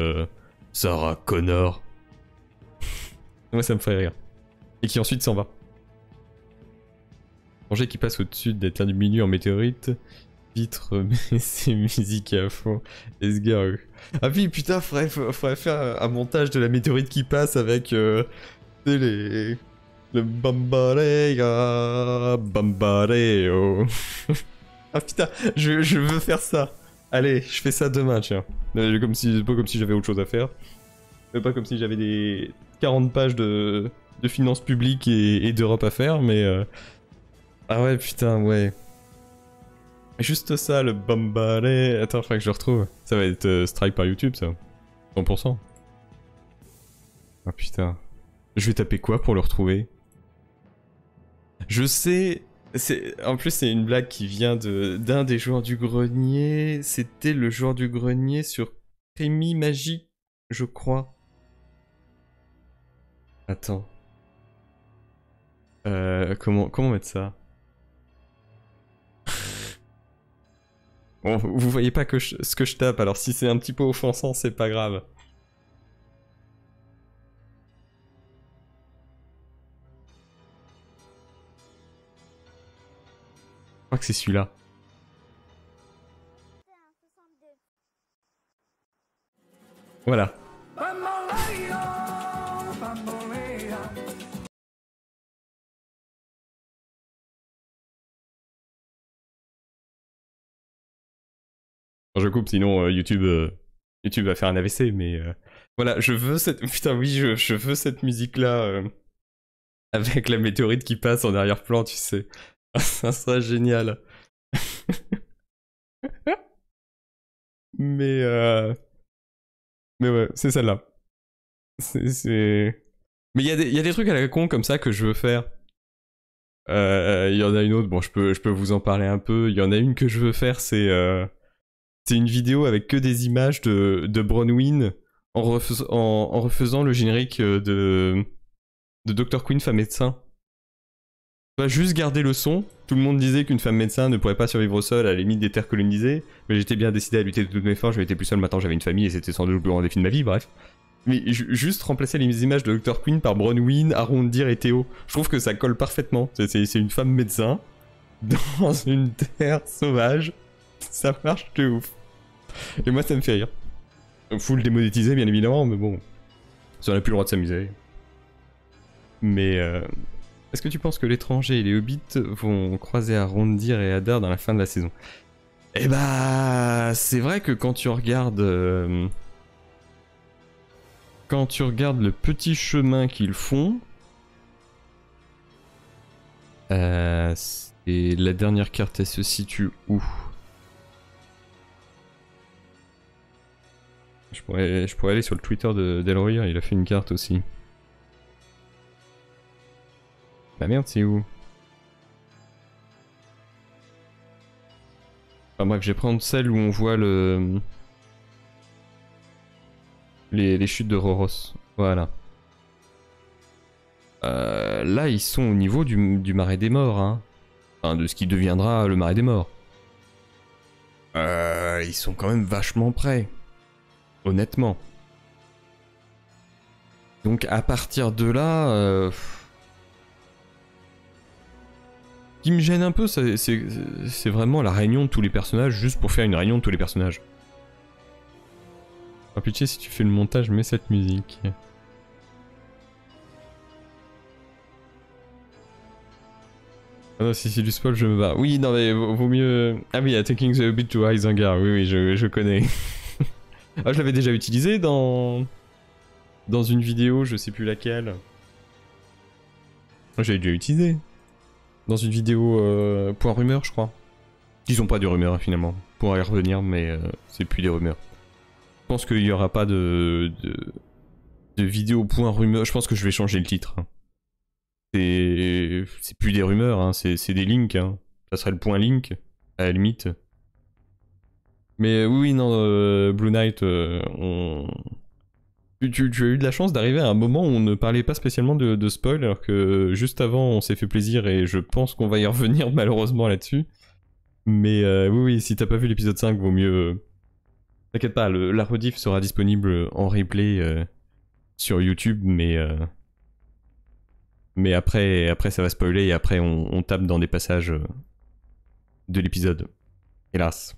S1: Sarah Connor. Moi ça me ferait rire. Et qui ensuite s'en va. L'étranger qui passe au-dessus des terres du milieu en météorite. Vitre, mais c'est musique à fond. Esgar. Ah oui, putain, faudrait faire un montage de la météorite qui passe avec le Bambareo. Ah putain, je veux faire ça. Allez, je fais ça demain, tiens. Pas comme si j'avais autre chose à faire. Pas comme si j'avais des 40 pages de finances publiques et d'Europe à faire, mais... Ah ouais, putain, ouais. Juste ça, le Bambaré... Attends, faudrait que je le retrouve. Ça va être strike par YouTube, ça. 100%. Ah putain. Je vais taper quoi pour le retrouver? Je sais... En plus, c'est une blague qui vient d'un des joueurs du grenier. C'était le joueur du grenier sur Crémy Magique, je crois. Attends. Comment mettre ça? Bon, vous voyez pas que ce que je tape, alors si c'est un petit peu offensant, c'est pas grave. crois que c'est celui-là. Voilà. Je coupe, sinon YouTube va faire un AVC, mais voilà, je veux cette... Putain, oui, je veux cette musique-là, avec la météorite qui passe en arrière-plan, tu sais. Ça serait génial. Mais ouais, c'est celle-là. Mais il y a des trucs à la con comme ça que je veux faire. Il y en a une autre, bon, je peux vous en parler un peu. Il y en a une que je veux faire, c'est une vidéo avec que des images de Bronwyn en refaisant le générique de Dr. Queen, femme médecin. On va juste garder le son. Tout le monde disait qu'une femme médecin ne pourrait pas survivre au sol à la limite des terres colonisées, mais j'étais bien décidé à lutter de toutes mes forces, j'avais été plus seul, maintenant j'avais une famille et c'était sans doute le plus grand défi de ma vie, bref. Mais juste remplacer les images de Dr. Queen par Bronwyn, Arondir et Théo. Je trouve que ça colle parfaitement. C'est une femme médecin dans une terre sauvage. Ça marche de ouf. Et moi ça me fait rire. Full démonétisé bien évidemment, mais bon. Ça n'a plus le droit de s'amuser. Mais est-ce que tu penses que l'étranger et les hobbits vont croiser Arondir et Adar dans la fin de la saison? Eh bah, c'est vrai que quand tu regardes le petit chemin qu'ils font, et la dernière carte, elle se situe où? Je pourrais aller sur le Twitter d'Elrohir, il a fait une carte aussi. Bah merde, c'est où? Enfin bref, je vais prendre celle où on voit les chutes de Rhoros. Voilà. Là, ils sont au niveau du marais des morts, hein. Enfin, de ce qui deviendra le marais des morts. Ils sont quand même vachement près. Honnêtement. Donc à partir de là... Ce qui me gêne un peu, c'est vraiment la réunion de tous les personnages, juste pour faire une réunion de tous les personnages. Oh pitié, si tu fais le montage, mets cette musique. Ah non, si c'est du spoil, je me barre. Oui, non mais vaut mieux... Ah oui, Taking the Hobbit to Isengard, oui, je connais. Ah, je l'avais déjà utilisé dans une vidéo, je sais plus laquelle. J'avais déjà utilisé. Dans une vidéo point rumeur, je crois. Disons pas de rumeurs, hein, finalement. On pourra y revenir, mais c'est plus des rumeurs. Je pense qu'il y aura pas de vidéo point rumeur. Je pense que je vais changer le titre. C'est plus des rumeurs, hein, c'est des links. Hein. Ça serait le point link, à la limite. Mais oui, non, Blue Knight, tu as eu de la chance d'arriver à un moment où on ne parlait pas spécialement de spoil, alors que juste avant on s'est fait plaisir et je pense qu'on va y revenir malheureusement là-dessus. Mais oui, si t'as pas vu l'épisode 5, vaut mieux... T'inquiète pas, la rediff sera disponible en replay sur YouTube, mais après ça va spoiler et après on tape dans des passages de l'épisode. Hélas.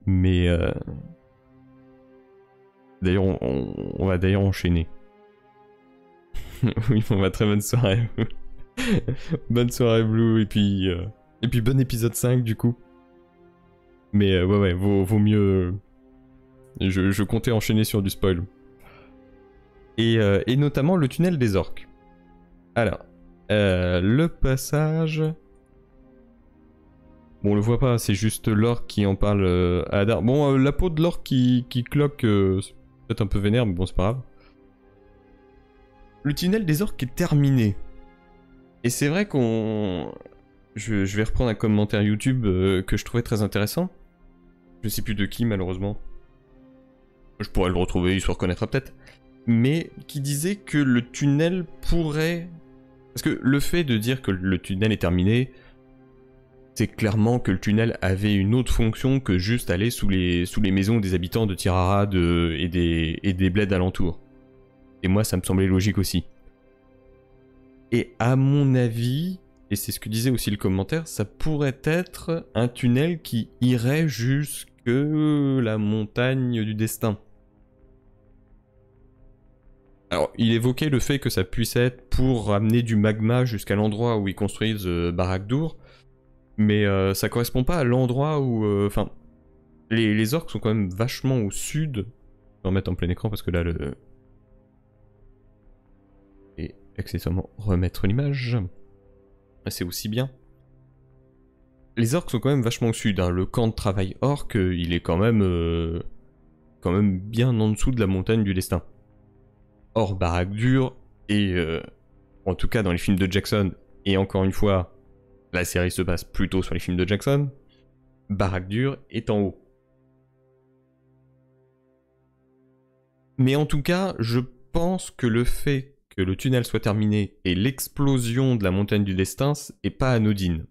S1: Mais... D'ailleurs, on va d'ailleurs enchaîner. Oui, on va très bonne soirée. Bonne soirée Blue, et puis bon épisode 5 du coup. Mais ouais, vaut mieux... Je comptais enchaîner sur du spoil. Et notamment le tunnel des orques. Alors, le passage... Bon, on le voit pas, c'est juste l'orque qui en parle à Adar. Bon, la peau de l'orque qui cloque, c'est peut-être un peu vénère, mais bon, c'est pas grave. Le tunnel des orques est terminé. Et c'est vrai qu'on... Je vais reprendre un commentaire YouTube que je trouvais très intéressant. Je sais plus de qui, malheureusement. Je pourrais le retrouver, il se reconnaîtra peut-être. Mais qui disait que le tunnel pourrait... Parce que le fait de dire que le tunnel est terminé... C'est clairement que le tunnel avait une autre fonction que juste aller sous les maisons des habitants de Tirara et des bleds alentours. Et moi, ça me semblait logique aussi. Et à mon avis, et c'est ce que disait aussi le commentaire, ça pourrait être un tunnel qui irait jusque la montagne du destin. Alors, il évoquait le fait que ça puisse être pour ramener du magma jusqu'à l'endroit où ils construisent Barad-dûr, mais ça correspond pas à l'endroit où... Enfin, les orques sont quand même vachement au sud. Je vais en mettre en plein écran parce que là, le... Et accessoirement remettre l'image. C'est aussi bien. Les orques sont quand même vachement au sud, hein. Le camp de travail orc, il est quand même bien en dessous de la montagne du destin. Or, Barad-dûr, et en tout cas dans les films de Jackson, et encore une fois, la série se passe plutôt sur les films de Jackson, Barad-dûr est en haut. Mais en tout cas, je pense que le fait que le tunnel soit terminé et l'explosion de la montagne du destin est pas anodine.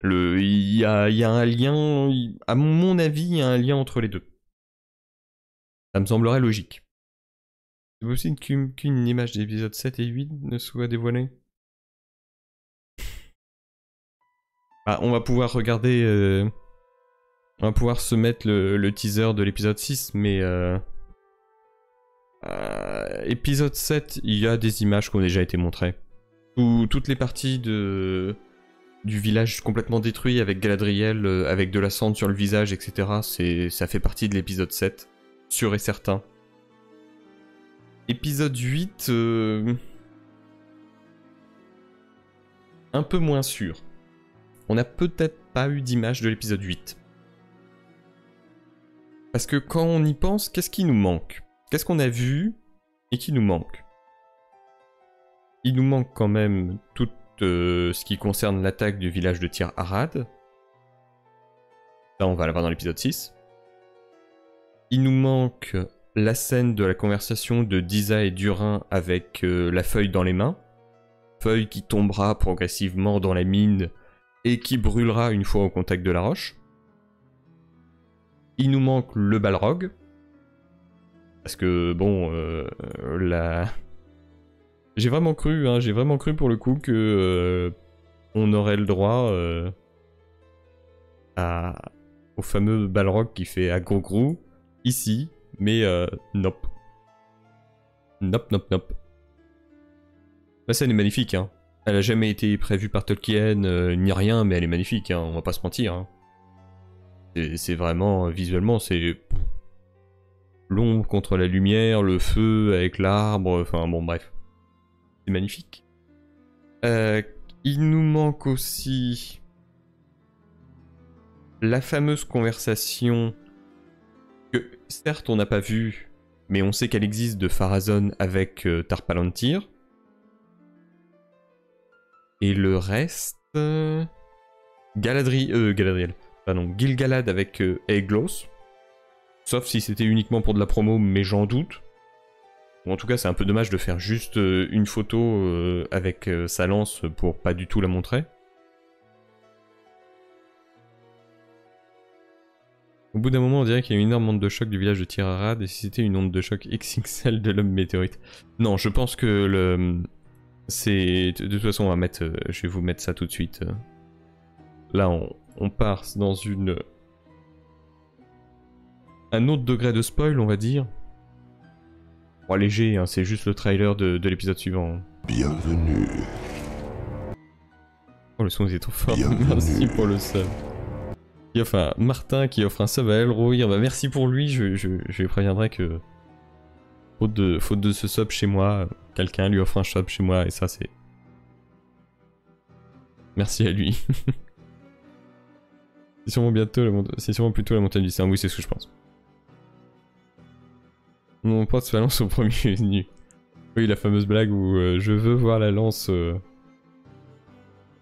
S1: Il y a un lien, à mon avis, il y a un lien entre les deux. Ça me semblerait logique. C'est possible qu'une image des épisodes 7 et 8 ne soit dévoilée. Ah, on va pouvoir regarder... on va pouvoir se mettre le teaser de l'épisode 6, mais... épisode 7, il y a des images qui ont déjà été montrées. Toutes les parties du village complètement détruit avec Galadriel, avec de la cendre sur le visage, etc. Ça fait partie de l'épisode 7, sûr et certain. Épisode 8... un peu moins sûr. On n'a peut-être pas eu d'image de l'épisode 8. Parce que quand on y pense, qu'est-ce qui nous manque? Qu'est-ce qu'on a vu et qui nous manque? Il nous manque quand même tout ce qui concerne l'attaque du village de Tir Arad. Ça, on va l'avoir dans l'épisode 6. Il nous manque la scène de la conversation de Disa et Durin avec la feuille dans les mains. Feuille qui tombera progressivement dans la mine et qui brûlera une fois au contact de la roche. Il nous manque le Balrog. Parce que, bon, j'ai vraiment cru pour le coup que on aurait le droit au fameux Balrog qui fait Agrogrou ici, mais nope. Nope. La scène est magnifique, hein. Elle a jamais été prévue par Tolkien, ni rien, mais elle est magnifique, hein, on va pas se mentir. Hein. C'est vraiment, visuellement, c'est... l'ombre contre la lumière, le feu avec l'arbre, enfin bon bref. C'est magnifique. Il nous manque aussi la fameuse conversation que certes on n'a pas vue, mais on sait qu'elle existe de Pharazôn avec Tar-Palantir. Et le reste... Galadriel. Pardon, Gil-galad avec Aeglos. Sauf si c'était uniquement pour de la promo, mais j'en doute. Ou en tout cas, c'est un peu dommage de faire juste une photo avec sa lance pour pas du tout la montrer. Au bout d'un moment, on dirait qu'il y a une énorme onde de choc du village de Tir Arad, et si c'était une onde de choc XXL de l'homme météorite. Non, je pense que le... c'est... De toute façon, on va mettre... je vais vous mettre ça tout de suite. Là, on part dans une... un autre degré de spoil, on va dire. Bon, léger, hein, c'est juste le trailer de l'épisode suivant.
S2: Bienvenue.
S1: Oh, le son est trop fort.
S2: Bienvenue.
S1: Merci pour le sub. Enfin, Martin qui offre un sub à Elrohir, bah merci pour lui, je lui préviendrai que... Faute de ce sub chez moi, quelqu'un lui offre un sub chez moi, et ça c'est... Merci à lui. C'est sûrement plutôt la montagne du Saint, oui c'est ce que je pense. Mon pote se lance au premier venu. Oui, la fameuse blague où je veux voir la lance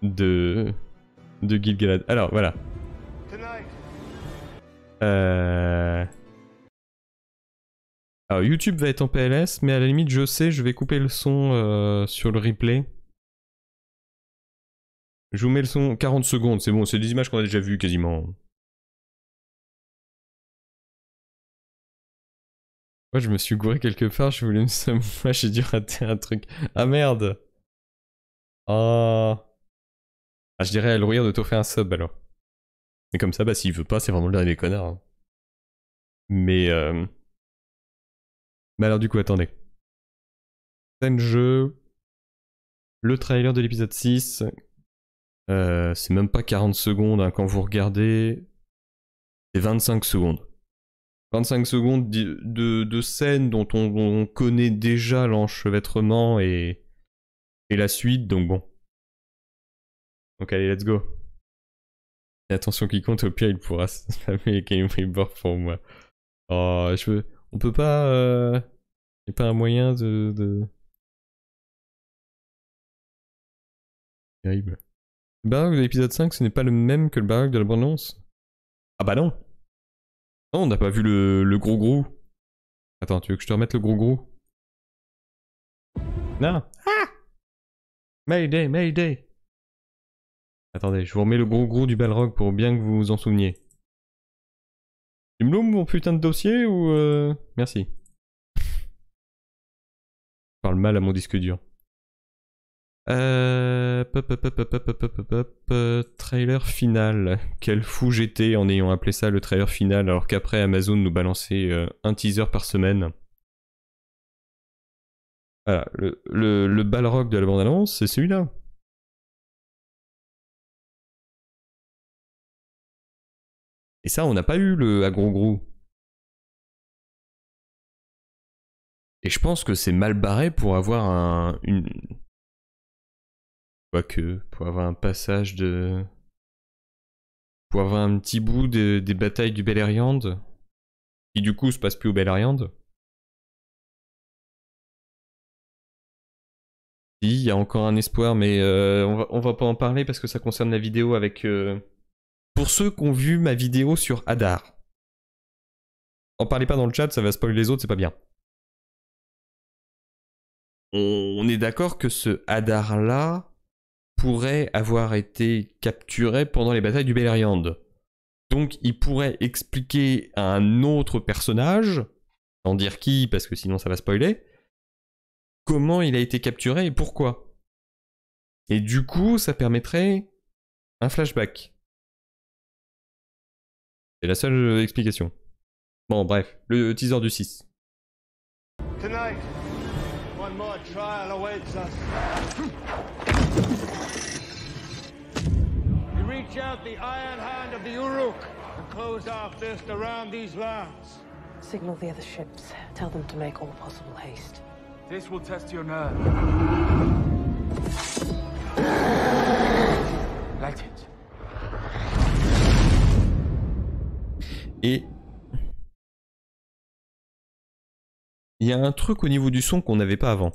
S1: de Gil-galad. Alors, voilà. Alors, YouTube va être en PLS, mais à la limite, je sais, je vais couper le son sur le replay. Je vous mets le son 40 secondes, c'est bon, c'est des images qu'on a déjà vues quasiment. Moi, je me suis gouré quelque part, je voulais me... Moi, j'ai dû rater un truc. Ah merde! Oh... Ah, je dirais à Elrohir de t'offrir un sub alors. Et comme ça, bah s'il veut pas, c'est vraiment le dernier des connards. Hein. Mais Mais alors du coup, attendez. Scène jeu. Le trailer de l'épisode 6. C'est même pas 40 secondes hein, quand vous regardez. C'est 25 secondes. 25 secondes de scène dont on connaît déjà l'enchevêtrement et la suite, donc bon. Donc allez, let's go. Et attention qui compte, au pire il pourra spammer Game Freeboard pour moi. Oh, je veux... On peut pas... Y'a pas un moyen de... Terrible. Le Baroque de l'épisode 5, ce n'est pas le même que le Baroque de l'abondance. Ah bah non. Non, on n'a pas vu le gros gros. Attends, tu veux que je te remette le gros gros? Non. Ah, Mayday, Mayday. Attendez, je vous remets le gros gros du Balrog pour bien que vous vous en souveniez. Tu me loues mon putain de dossier ou Merci. Je parle mal à mon disque dur. Trailer final. Quel fou j'étais en ayant appelé ça le trailer final alors qu'après Amazon nous balançait un teaser par semaine. Voilà, le Balrog de la bande-annonce, c'est celui-là. Et ça, on n'a pas eu le Agro-Grou. Et je pense que c'est mal barré pour avoir Quoique, pour avoir un passage de... Pour avoir un petit bout des batailles du Beleriand, qui du coup se passe plus au Beleriand. Si, il y a encore un espoir, mais on va pas en parler parce que ça concerne la vidéo avec... Pour ceux qui ont vu ma vidéo sur Hadar. En parlez pas dans le chat, ça va spoiler les autres, c'est pas bien. On est d'accord que ce Hadar-là pourrait avoir été capturé pendant les batailles du Beleriand. Donc il pourrait expliquer à un autre personnage, sans dire qui parce que sinon ça va spoiler, comment il a été capturé et pourquoi. Et du coup ça permettrait un flashback. C'est la seule explication. Bon bref, le teaser du 6.
S2: Tonight, one more trial awaits us. We reach out the iron hand of the Uruk and close our fist around these lands.
S3: Signal the other ships. Tell them to make all possible haste.
S4: This will test your nerve. Light it.
S1: Et il y a un truc au niveau du son qu'on n'avait pas avant.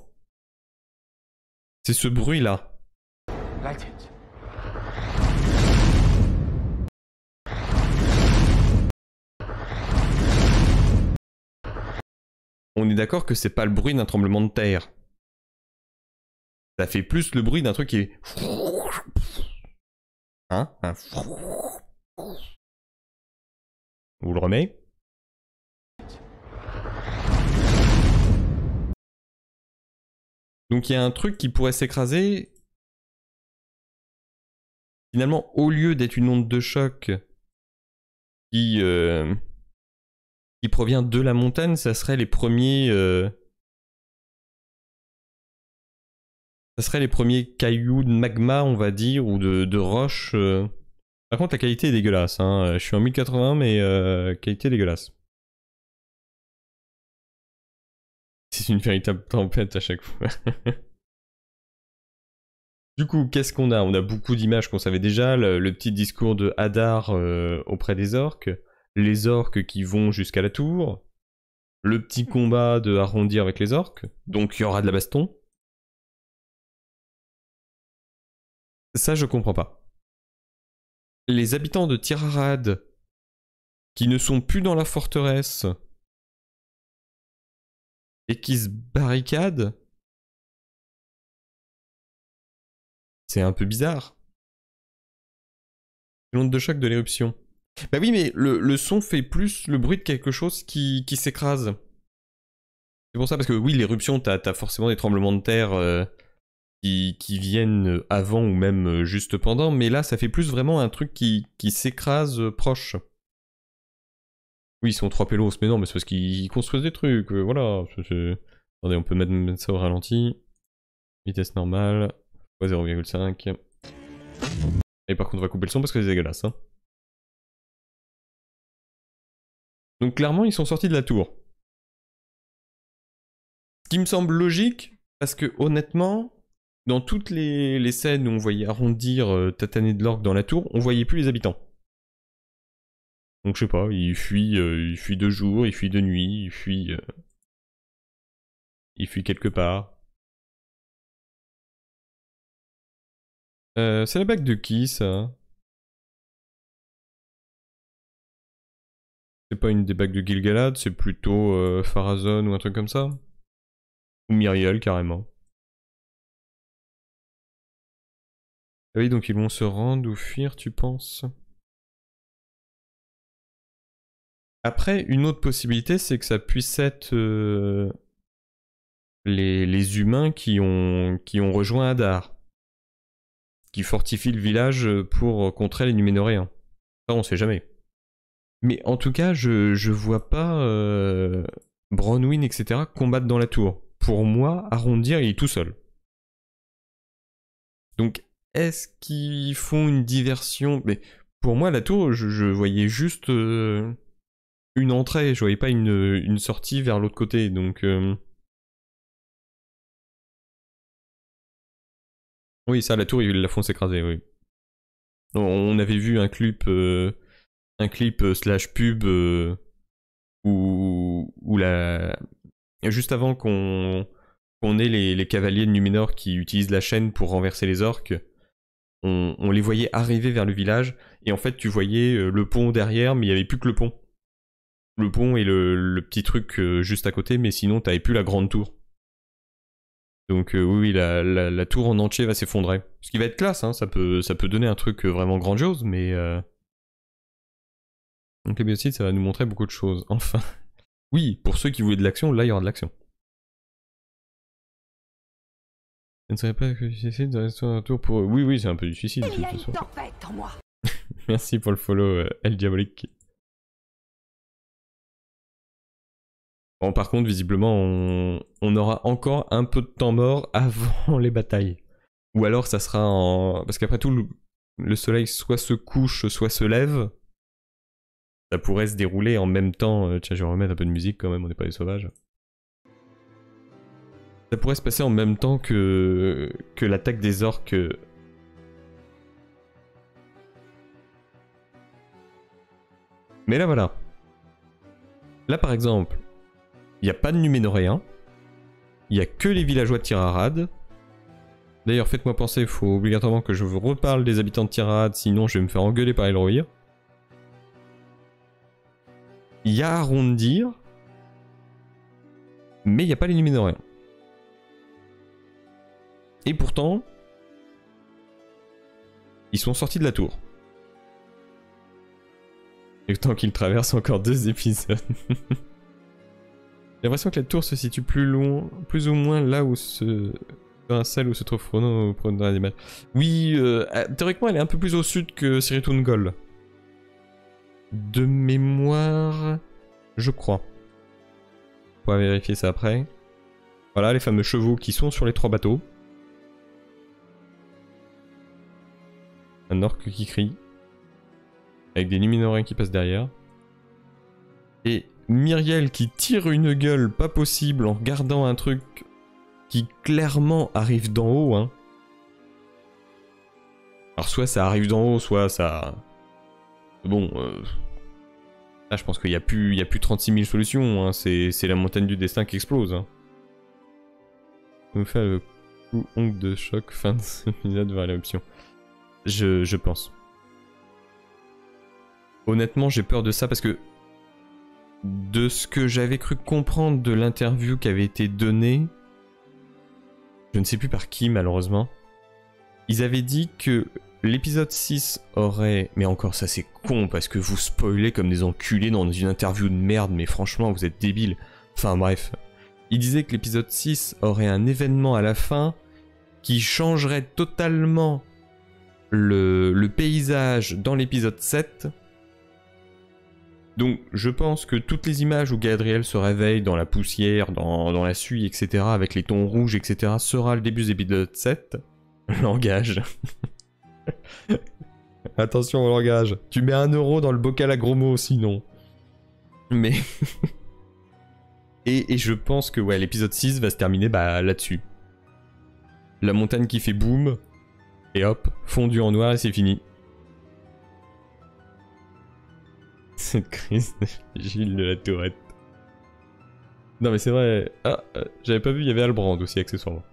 S1: C'est ce bruit là.
S4: Light it.
S1: On est d'accord que c'est pas le bruit d'un tremblement de terre. Ça fait plus le bruit d'un truc qui est... Hein? Vous le remettez? Donc il y a un truc qui pourrait s'écraser. Finalement, au lieu d'être une onde de choc qui provient de la montagne, ça serait les premiers... Ça serait les premiers cailloux de magma, on va dire, ou de roches. Par contre, la qualité est dégueulasse. Hein. Je suis en 1080, mais qualité dégueulasse. C'est une véritable tempête à chaque fois. Du coup, qu'est-ce qu'on a? On a beaucoup d'images qu'on savait déjà. Le petit discours de Hadar auprès des orques. Les orques qui vont jusqu'à la tour. Le petit combat de Arondir avec les orques. Donc il y aura de la baston. Ça, je comprends pas. Les habitants de Tirharad qui ne sont plus dans la forteresse et qui se barricadent, c'est un peu bizarre. L'onde de choc de l'éruption. Bah oui, mais le son fait plus le bruit de quelque chose qui s'écrase. C'est pour ça, parce que oui, l'éruption, t'as forcément des tremblements de terre qui viennent avant ou même juste pendant, mais là ça fait plus vraiment un truc qui s'écrase proche. Oui, ils sont 3 pélos, mais non, mais c'est parce qu'ils construisent des trucs, voilà. Attendez, on peut mettre ça au ralenti. Vitesse normale, fois 0,5. Et par contre, on va couper le son parce que c'est dégueulasse. Hein. Donc clairement, ils sont sortis de la tour. Ce qui me semble logique, parce que honnêtement, dans toutes les scènes où on voyait arrondir tataner de l'orque dans la tour, on voyait plus les habitants. Donc je sais pas, il fuit de jour, il fuit de nuit, il fuit quelque part. C'est la bague de qui ça? C'est pas une des bagues de Gil-galad, c'est plutôt Pharazôn ou un truc comme ça? Ou Myriel carrément. Ah oui, donc ils vont se rendre ou fuir, tu penses? Après, une autre possibilité, c'est que ça puisse être les humains qui ont rejoint Hadar. Qui fortifient le village pour contrer les Numénoréens. Ça, on sait jamais. Mais en tout cas, je vois pas Bronwyn, etc. combattre dans la tour. Pour moi, Arondir, il est tout seul. Donc, est-ce qu'ils font une diversion? Mais pour moi, la tour, je voyais juste une entrée, je voyais pas une sortie vers l'autre côté, donc... Oui, ça, la tour, ils la font s'écraser, oui. On avait vu un clip slash pub où la... Juste avant qu'on ait les cavaliers de Numénor qui utilisent la chaîne pour renverser les orques, on les voyait arriver vers le village, et en fait tu voyais le pont derrière, mais il n'y avait plus que le pont. Le pont et le petit truc juste à côté, mais sinon t'avais plus la grande tour. Donc oui, la tour en entier va s'effondrer. Ce qui va être classe, hein, ça peut donner un truc vraiment grandiose, mais... Donc les biocides, ça va nous montrer beaucoup de choses. Enfin, oui, pour ceux qui voulaient de l'action, là il y aura de l'action. Je ne serait pas que du suicide de rester un tour pour... Oui, c'est un peu du suicide.
S5: Il y a une tempête en moi.
S1: Merci pour le follow, El Diabolique. Bon, par contre, visiblement, on aura encore un peu de temps mort avant les batailles. Ou alors ça sera en... Parce qu'après tout, le soleil soit se couche, soit se lève. Ça pourrait se dérouler en même temps... Tiens, je vais remettre un peu de musique quand même, on n'est pas des sauvages. Ça pourrait se passer en même temps que l'attaque des orques. Mais là, voilà. Là, par exemple... Il n'y a pas de Numénoréens. Il n'y a que les villageois de Tirharad. D'ailleurs, faites-moi penser, il faut obligatoirement que je vous reparle des habitants de Tirharad, sinon je vais me faire engueuler par Elrohir. Il y a Arondir, mais il n'y a pas les Numénoréens. Et pourtant, ils sont sortis de la tour. Et tant qu'ils traversent encore 2 épisodes. J'ai l'impression que la tour se situe plus ou moins là où se trouve Frono au dans des matchs. Oui, théoriquement elle est un peu plus au sud que Sirithungol. De mémoire, je crois. On va vérifier ça après. Voilà les fameux chevaux qui sont sur les 3 bateaux. Un orque qui crie. Avec des Numénoréens qui passent derrière. Et Myriel qui tire une gueule pas possible en regardant un truc qui clairement arrive d'en haut. Hein. Alors soit ça arrive d'en haut, soit ça... Bon... Là je pense qu'il n'y a plus 36 000 solutions. Hein. C'est la montagne du destin qui explose. Hein. On fait le coup ongle de choc fin de cet épisode vers l'option. Je pense. Honnêtement j'ai peur de ça parce que de ce que j'avais cru comprendre de l'interview qui avait été donnée, je ne sais plus par qui malheureusement, ils avaient dit que l'épisode 6 aurait... Mais encore ça c'est con parce que vous spoilez comme des enculés dans une interview de merde, mais franchement vous êtes débiles. Enfin bref. Ils disaient que l'épisode 6 aurait un événement à la fin qui changerait totalement le paysage dans l'épisode 7. Donc je pense que toutes les images où Galadriel se réveille dans la poussière, dans la suie, etc., avec les tons rouges, etc., sera le début de l'épisode 7. Langage. Attention au langage. Tu mets 1 euro dans le bocal à gros mots sinon. Mais... et je pense que ouais, l'épisode 6 va se terminer là-dessus. La montagne qui fait boum, et hop, fondu en noir et c'est fini. Cette crise de Gilles de la Tourette. Non mais c'est vrai... Ah, j'avais pas vu, il y avait Halbrand aussi accessoirement.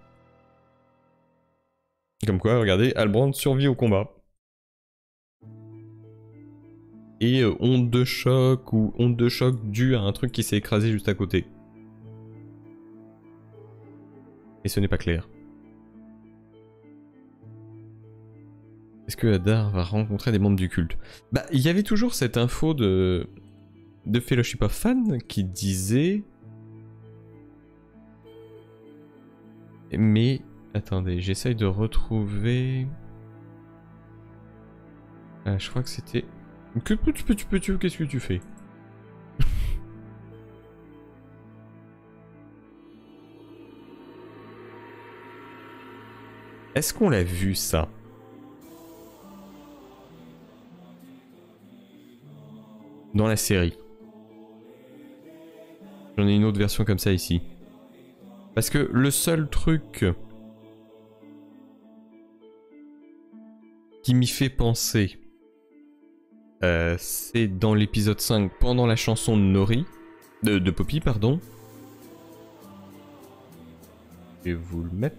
S1: Comme quoi, regardez, Halbrand survit au combat. Et onde de choc ou onde de choc due à un truc qui s'est écrasé juste à côté. Et ce n'est pas clair. Est-ce que Hadar va rencontrer des membres du culte? Bah, il y avait toujours cette info de Fellowship of Fans qui disait... Mais... Attendez, j'essaye de retrouver... je crois que c'était... Qu'est-ce que tu fais? Est-ce qu'on l'a vu ça? Dans la série. J'en ai une autre version comme ça ici. Parce que le seul truc qui m'y fait penser, c'est dans l'épisode 5, pendant la chanson de Nori, de Poppy, pardon. Je vais vous le mettre.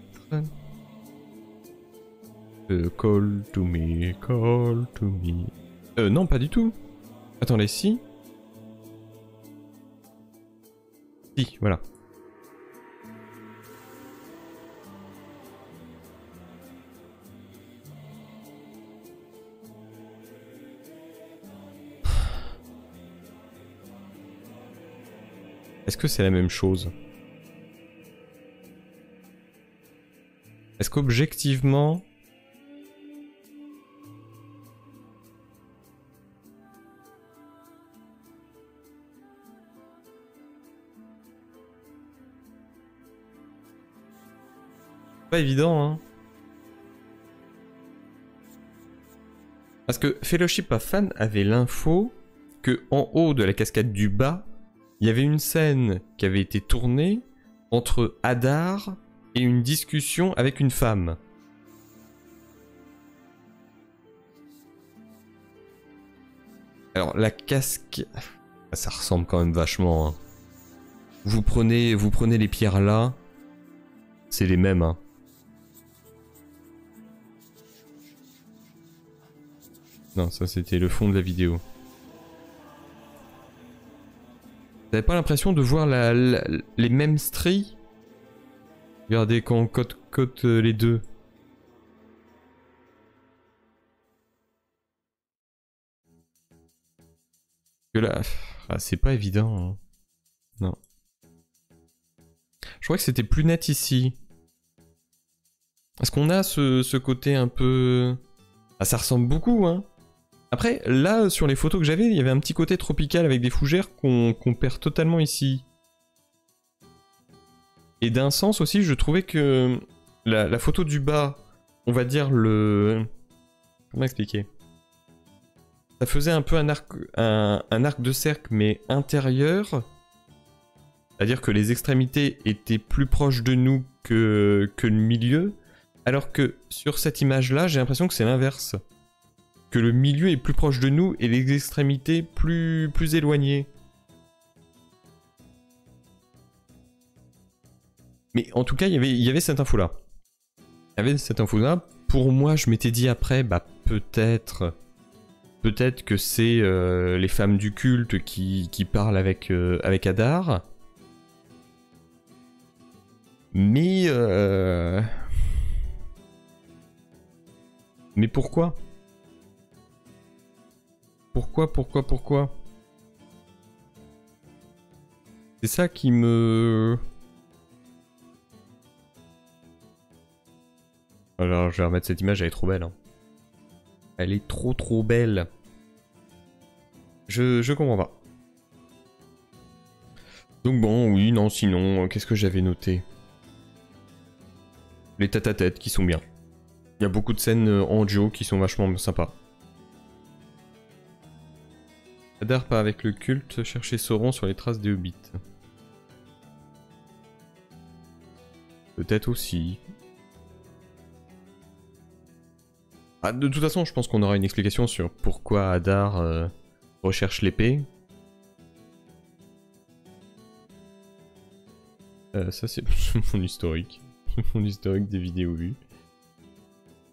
S1: Call to me, call to me. Non, pas du tout. Attendez, si. Si, voilà. Est-ce que c'est la même chose? Est-ce qu'objectivement... Pas évident, hein. Parce que Fellowship of Fans avait l'info que en haut de la cascade du bas, il y avait une scène qui avait été tournée entre Hadar et une discussion avec une femme. Alors la casque, ça ressemble quand même vachement. Hein. Vous prenez les pierres là, c'est les mêmes. Hein. Non, ça c'était le fond de la vidéo. Vous n'avez pas l'impression de voir les mêmes stries? Regardez quand on cote les deux. Que là, c'est pas évident. Hein. Non. Je crois que c'était plus net ici. Est-ce qu'on a ce côté un peu... Ah, ça ressemble beaucoup, hein. Après, là, sur les photos que j'avais, il y avait un petit côté tropical avec des fougères qu'on perd totalement ici. Et d'un sens aussi, je trouvais que la photo du bas, on va dire le... Comment expliquer? Ça faisait un peu un arc de cercle, mais intérieur. C'est-à-dire que les extrémités étaient plus proches de nous que le milieu. Alors que sur cette image-là, j'ai l'impression que c'est l'inverse. Que le milieu est plus proche de nous et les extrémités plus éloignées. Mais en tout cas, il y avait cette info-là. Il y avait cette info-là. Pour moi, je m'étais dit après, bah peut-être que c'est les femmes du culte qui parlent avec Hadar. Mais pourquoi? Pourquoi? C'est ça qui me... Alors je vais remettre cette image, elle est trop belle. Hein. Elle est trop belle. Je comprends pas. Donc bon, oui, non, sinon, qu'est-ce que j'avais noté? Les tête-à-tête qui sont bien. Il y a beaucoup de scènes en duo qui sont vachement sympas. Hadar part avec le culte chercher Sauron sur les traces des Hobbits. Peut-être aussi. Ah, de toute façon, je pense qu'on aura une explication sur pourquoi Hadar recherche l'épée. Ça c'est mon historique. Mon historique des vidéos vues.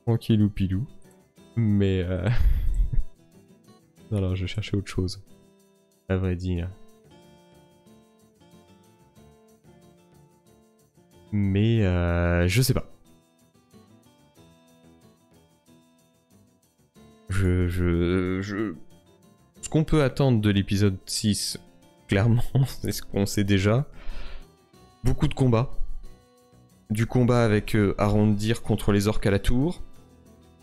S1: Tranquillou pilou. Mais non, non, je cherchais autre chose. À vrai dire. Mais je sais pas. Ce qu'on peut attendre de l'épisode 6, clairement, c'est ce qu'on sait déjà. Beaucoup de combats. Du combat avec Arondir contre les orques à la tour.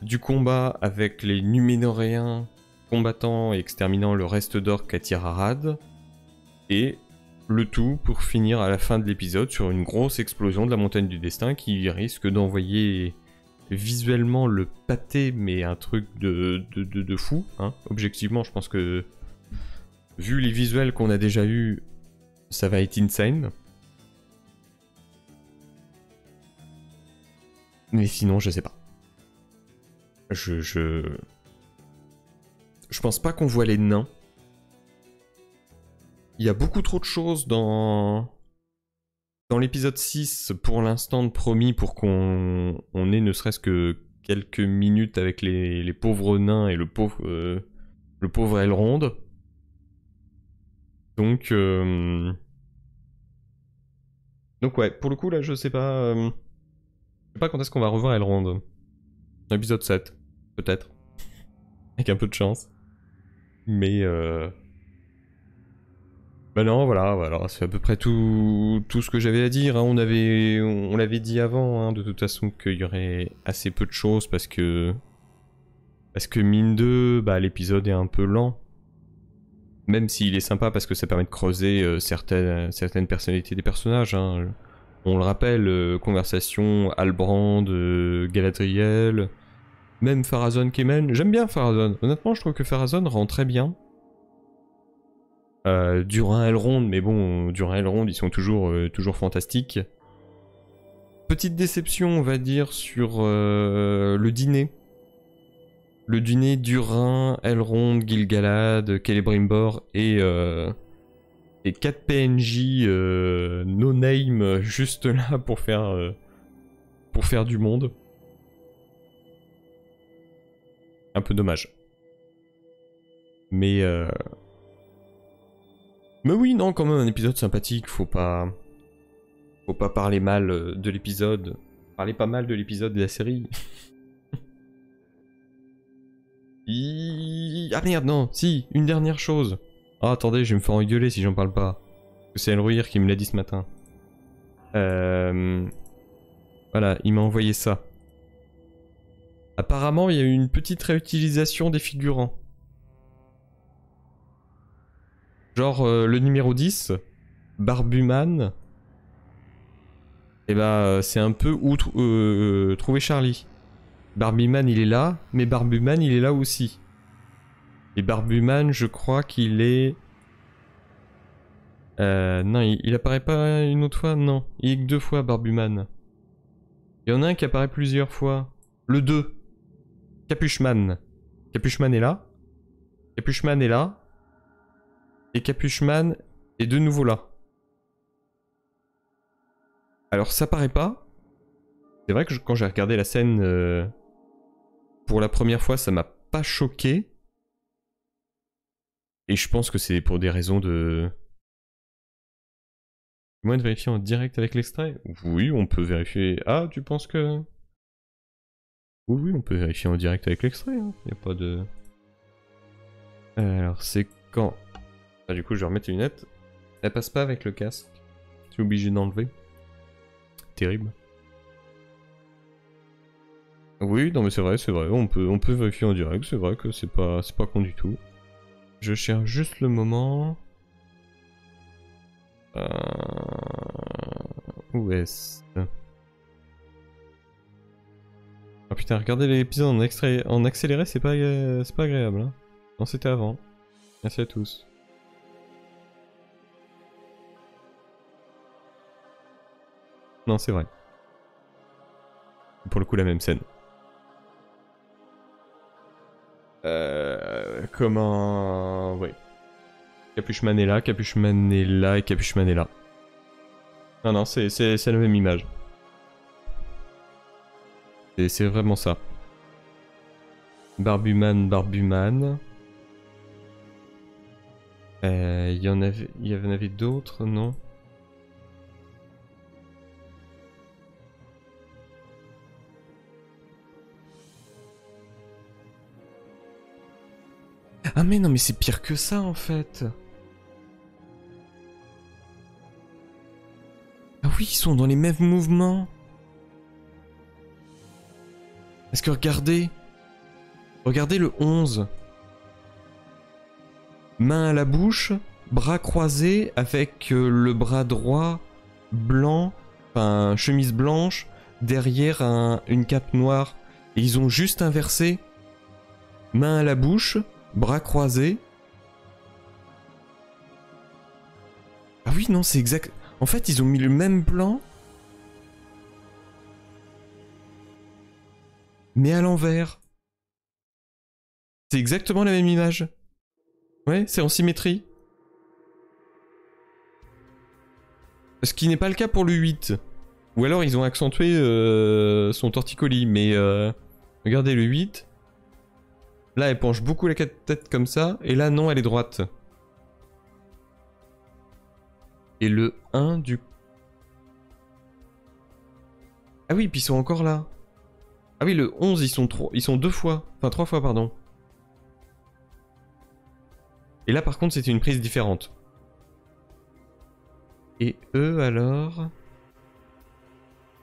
S1: Du combat avec les Numénoréens combattant et exterminant le reste d'orques à Tir Arad. Et le tout pour finir à la fin de l'épisode sur une grosse explosion de la montagne du destin qui risque d'envoyer visuellement le pâté, mais un truc de fou. Hein. Objectivement, je pense que vu les visuels qu'on a déjà eus, ça va être insane. Mais sinon, je sais pas. Je pense pas qu'on voit les nains. Il y a beaucoup trop de choses dans l'épisode 6 pour l'instant de promis pour qu'on ait ne serait-ce que quelques minutes avec les pauvres nains et le pauvre Elrond. Donc ouais, pour le coup là je sais pas quand est-ce qu'on va revoir Elrond. Épisode 7, peut-être. Avec un peu de chance. Mais bah non, voilà, c'est à peu près tout ce que j'avais à dire. Hein. On l'avait dit avant, hein, de toute façon, qu'il y aurait assez peu de choses parce que mine de, bah, l'épisode est un peu lent. Même s'il est sympa parce que ça permet de creuser certaines personnalités des personnages. Hein. On le rappelle, conversation, Halbrand, Galadriel, même Pharazôn Kemen. J'aime bien Pharazôn. Honnêtement, je trouve que Pharazôn rend très bien. Durin Elrond, mais bon, Durin Elrond, ils sont toujours fantastiques. Petite déception, on va dire, sur le dîner. Le dîner Durin, Elrond, Gil-galad, Celebrimbor et 4 PNJ no name juste là pour faire du monde. Un peu dommage. Mais oui, non, quand même un épisode sympathique, faut pas parler mal de l'épisode. Parler pas mal de l'épisode de la série. Ah merde, non, si, une dernière chose. Ah attendez, je vais me faire engueuler si j'en parle pas. C'est Elruir qui me l'a dit ce matin. Voilà, il m'a envoyé ça. Apparemment, il y a eu une petite réutilisation des figurants. Genre le numéro 10, Barbuman, et bah c'est un peu où trouver Charlie. Barbuman il est là, mais Barbuman il est là aussi. Et Barbuman je crois qu'il est... non, il apparaît pas une autre fois, non. Il est que 2 fois Barbuman. Il y en a un qui apparaît plusieurs fois. Le 2. Capuchman. Capuchman est là. Capuchman est là. Et Capuchman est de nouveau là. Alors ça paraît pas. C'est vrai que quand j'ai regardé la scène pour la première fois, ça m'a pas choqué. Et je pense que c'est pour des raisons de... Moins de vérifier en direct avec l'extrait? Oui, on peut vérifier... Ah, tu penses que... Oui, on peut vérifier en direct avec l'extrait. Hein. Y a pas de... Alors c'est quand... Ah, du coup, je vais remettre les lunettes. Elle passe pas avec le casque. Je suis obligé d'enlever. Terrible. Oui, non mais c'est vrai, on peut vérifier en direct, c'est vrai que c'est pas con du tout. Je cherche juste le moment... Où est-ce... Oh putain, regardez l'épisode en accéléré, c'est pas agréable. Hein. Non, c'était avant. Merci à tous. Non, c'est vrai. Pour le coup, la même scène. Comment... Oui. Capuchman est là, Capuchman est là et Capuchman est là. Non, non, c'est la même image. C'est vraiment ça. Barbuman. Il y en avait d'autres, non? Ah mais non, mais c'est pire que ça en fait. Ah oui, ils sont dans les mêmes mouvements. Parce que regardez le 11. Main à la bouche, bras croisés avec le bras droit blanc, enfin chemise blanche, derrière une cape noire. Et ils ont juste inversé. Main à la bouche, bras croisés. Ah oui, non, c'est exact. En fait, ils ont mis le même plan. Mais à l'envers. C'est exactement la même image. Ouais, c'est en symétrie. Ce qui n'est pas le cas pour le 8. Ou alors ils ont accentué son torticolis. Mais regardez le 8. Là, elle penche beaucoup la tête comme ça. Et là, non, elle est droite. Et le 1 du... Ah oui, puis ils sont encore là. Ah oui, le 11, ils sont 2 fois. Enfin, 3 fois, pardon. Et là, par contre, c'était une prise différente. Et eux, alors...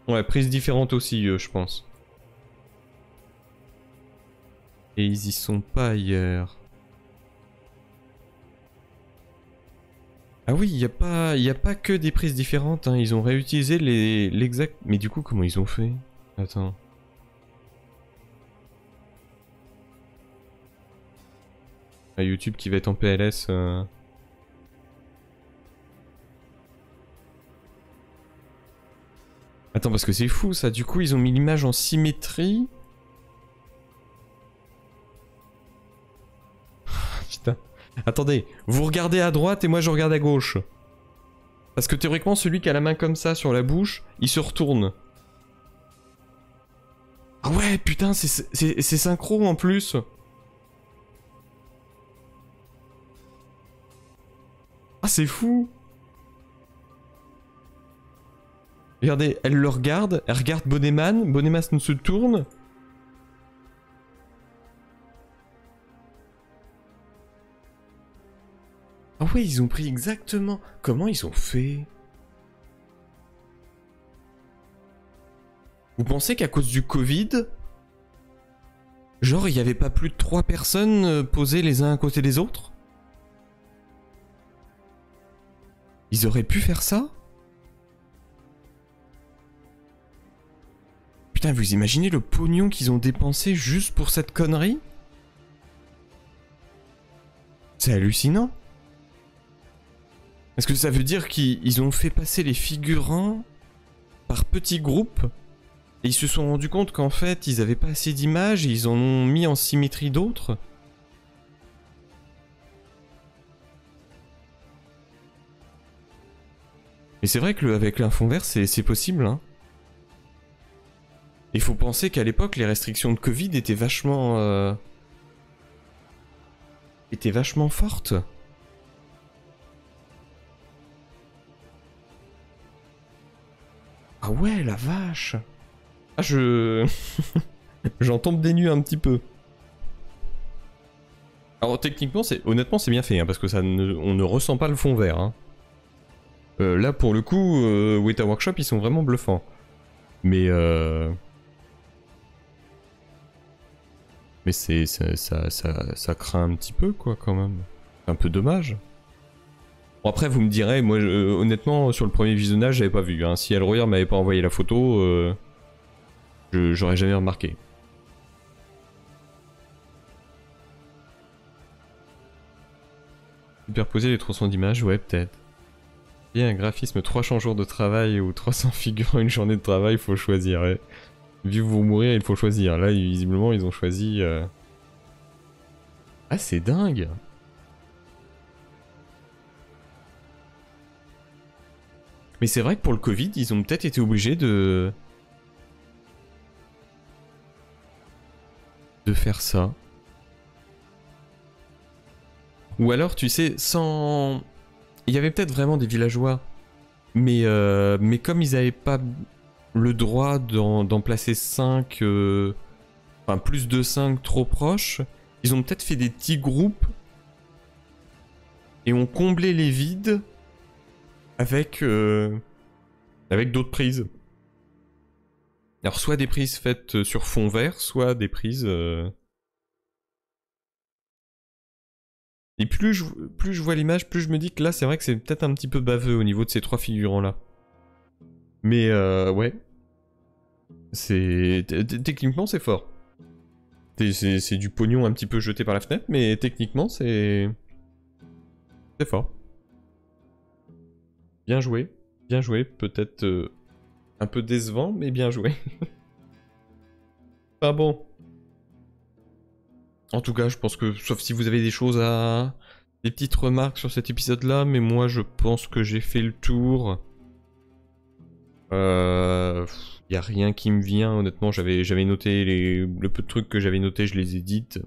S1: Ouais, prise différente aussi, je pense. Et ils y sont pas ailleurs. Ah oui, il y a pas que des prises différentes, hein. Ils ont réutilisé l'exact... Mais du coup, comment ils ont fait? Attends. Ah, YouTube qui va être en PLS... Attends, parce que c'est fou ça, du coup ils ont mis l'image en symétrie. Putain. Attendez, vous regardez à droite et moi je regarde à gauche. Parce que théoriquement celui qui a la main comme ça sur la bouche, il se retourne. Ah ouais, putain, c'est synchro en plus. Ah c'est fou. Regardez, elle le regarde, elle regarde Bonneman, Bonneman se tourne. Ah ouais, ils ont pris exactement... Comment ils ont fait? Vous pensez qu'à cause du Covid, genre il n'y avait pas plus de 3 personnes posées les uns à côté des autres? Ils auraient pu faire ça? Putain, vous imaginez le pognon qu'ils ont dépensé juste pour cette connerie? C'est hallucinant. Est-ce que ça veut dire qu'ils ont fait passer les figurants par petits groupes et ils se sont rendus compte qu'en fait ils avaient pas assez d'images et ils en ont mis en symétrie d'autres? Et c'est vrai que avec l'infond vert c'est possible, hein. Il faut penser qu'à l'époque, les restrictions de Covid étaient vachement fortes. Ah ouais, la vache. Ah, j'en tombe des nues un petit peu. Alors techniquement, honnêtement, c'est bien fait, hein, parce que on ne ressent pas le fond vert. Hein. Là, pour le coup, Weta Workshop, ils sont vraiment bluffants. Mais Mais ça craint un petit peu, quoi, quand même. C'est un peu dommage. Bon, après, vous me direz, moi, honnêtement, sur le premier visionnage, j'avais pas vu. Hein. Si Alroyer m'avait pas envoyé la photo, j'aurais jamais remarqué. Superposer les 300 d'images, ouais, peut-être. Il y a un graphisme 300 jours de travail ou 300 figurants une journée de travail, il faut choisir, ouais. Vivre ou mourir, il faut choisir. Là, visiblement, ils ont choisi... Ah, c'est dingue! Mais c'est vrai que pour le Covid, ils ont peut-être été obligés de faire ça. Ou alors, tu sais, sans... Il y avait peut-être vraiment des villageois, mais comme ils n'avaient pas le droit d'en placer 5, enfin plus de 5 trop proches, ils ont peut-être fait des petits groupes et ont comblé les vides avec d'autres prises. Alors soit des prises faites sur fond vert, soit des prises... Et plus je vois l'image, plus je me dis que là c'est vrai que c'est peut-être un petit peu baveux au niveau de ces 3 figurants là. Mais ouais. Techniquement c'est fort. C'est du pognon un petit peu jeté par la fenêtre, mais techniquement c'est fort. Bien joué, peut-être un peu décevant, mais bien joué. Enfin bon. En tout cas, je pense que, sauf si vous avez des choses à... des petites remarques sur cet épisode-là, mais moi je pense que j'ai fait le tour. Y a rien qui me vient, honnêtement, j'avais noté le peu de trucs que j'avais noté, je les édite.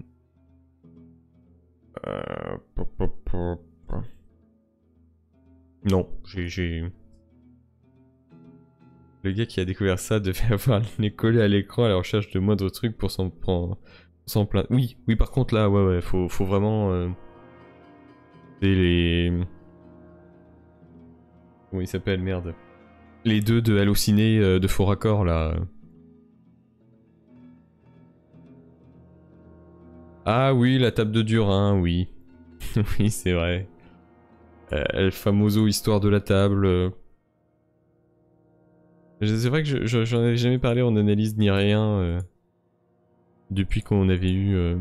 S1: Non, j'ai... Le gars qui a découvert ça devait avoir les collé à l'écran à la recherche de moindres trucs pour s'en prendre... Sans plein... Oui, par contre là, ouais, faut vraiment... C'est les... Comment il s'appelle, merde. Les deux de Allociné de Faux Raccord, là. Ah oui, la table de Durin, oui. Oui, c'est vrai. El famoso histoire de la table. C'est vrai que j'en avais jamais parlé en analyse ni rien. Depuis qu'on avait eu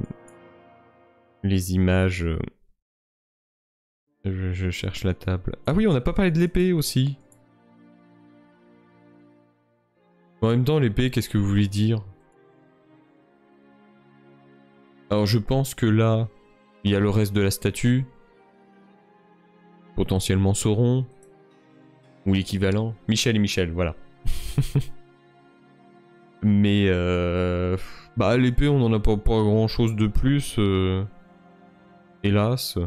S1: les images. Je cherche la table. Ah oui, on n'a pas parlé de l'épée aussi. En même temps, l'épée, qu'est-ce que vous voulez dire? Alors je pense que là, il y a le reste de la statue. Potentiellement Sauron. Ou l'équivalent. Michel et Michel, voilà. Mais bah l'épée on en a pas grand chose de plus. Hélas.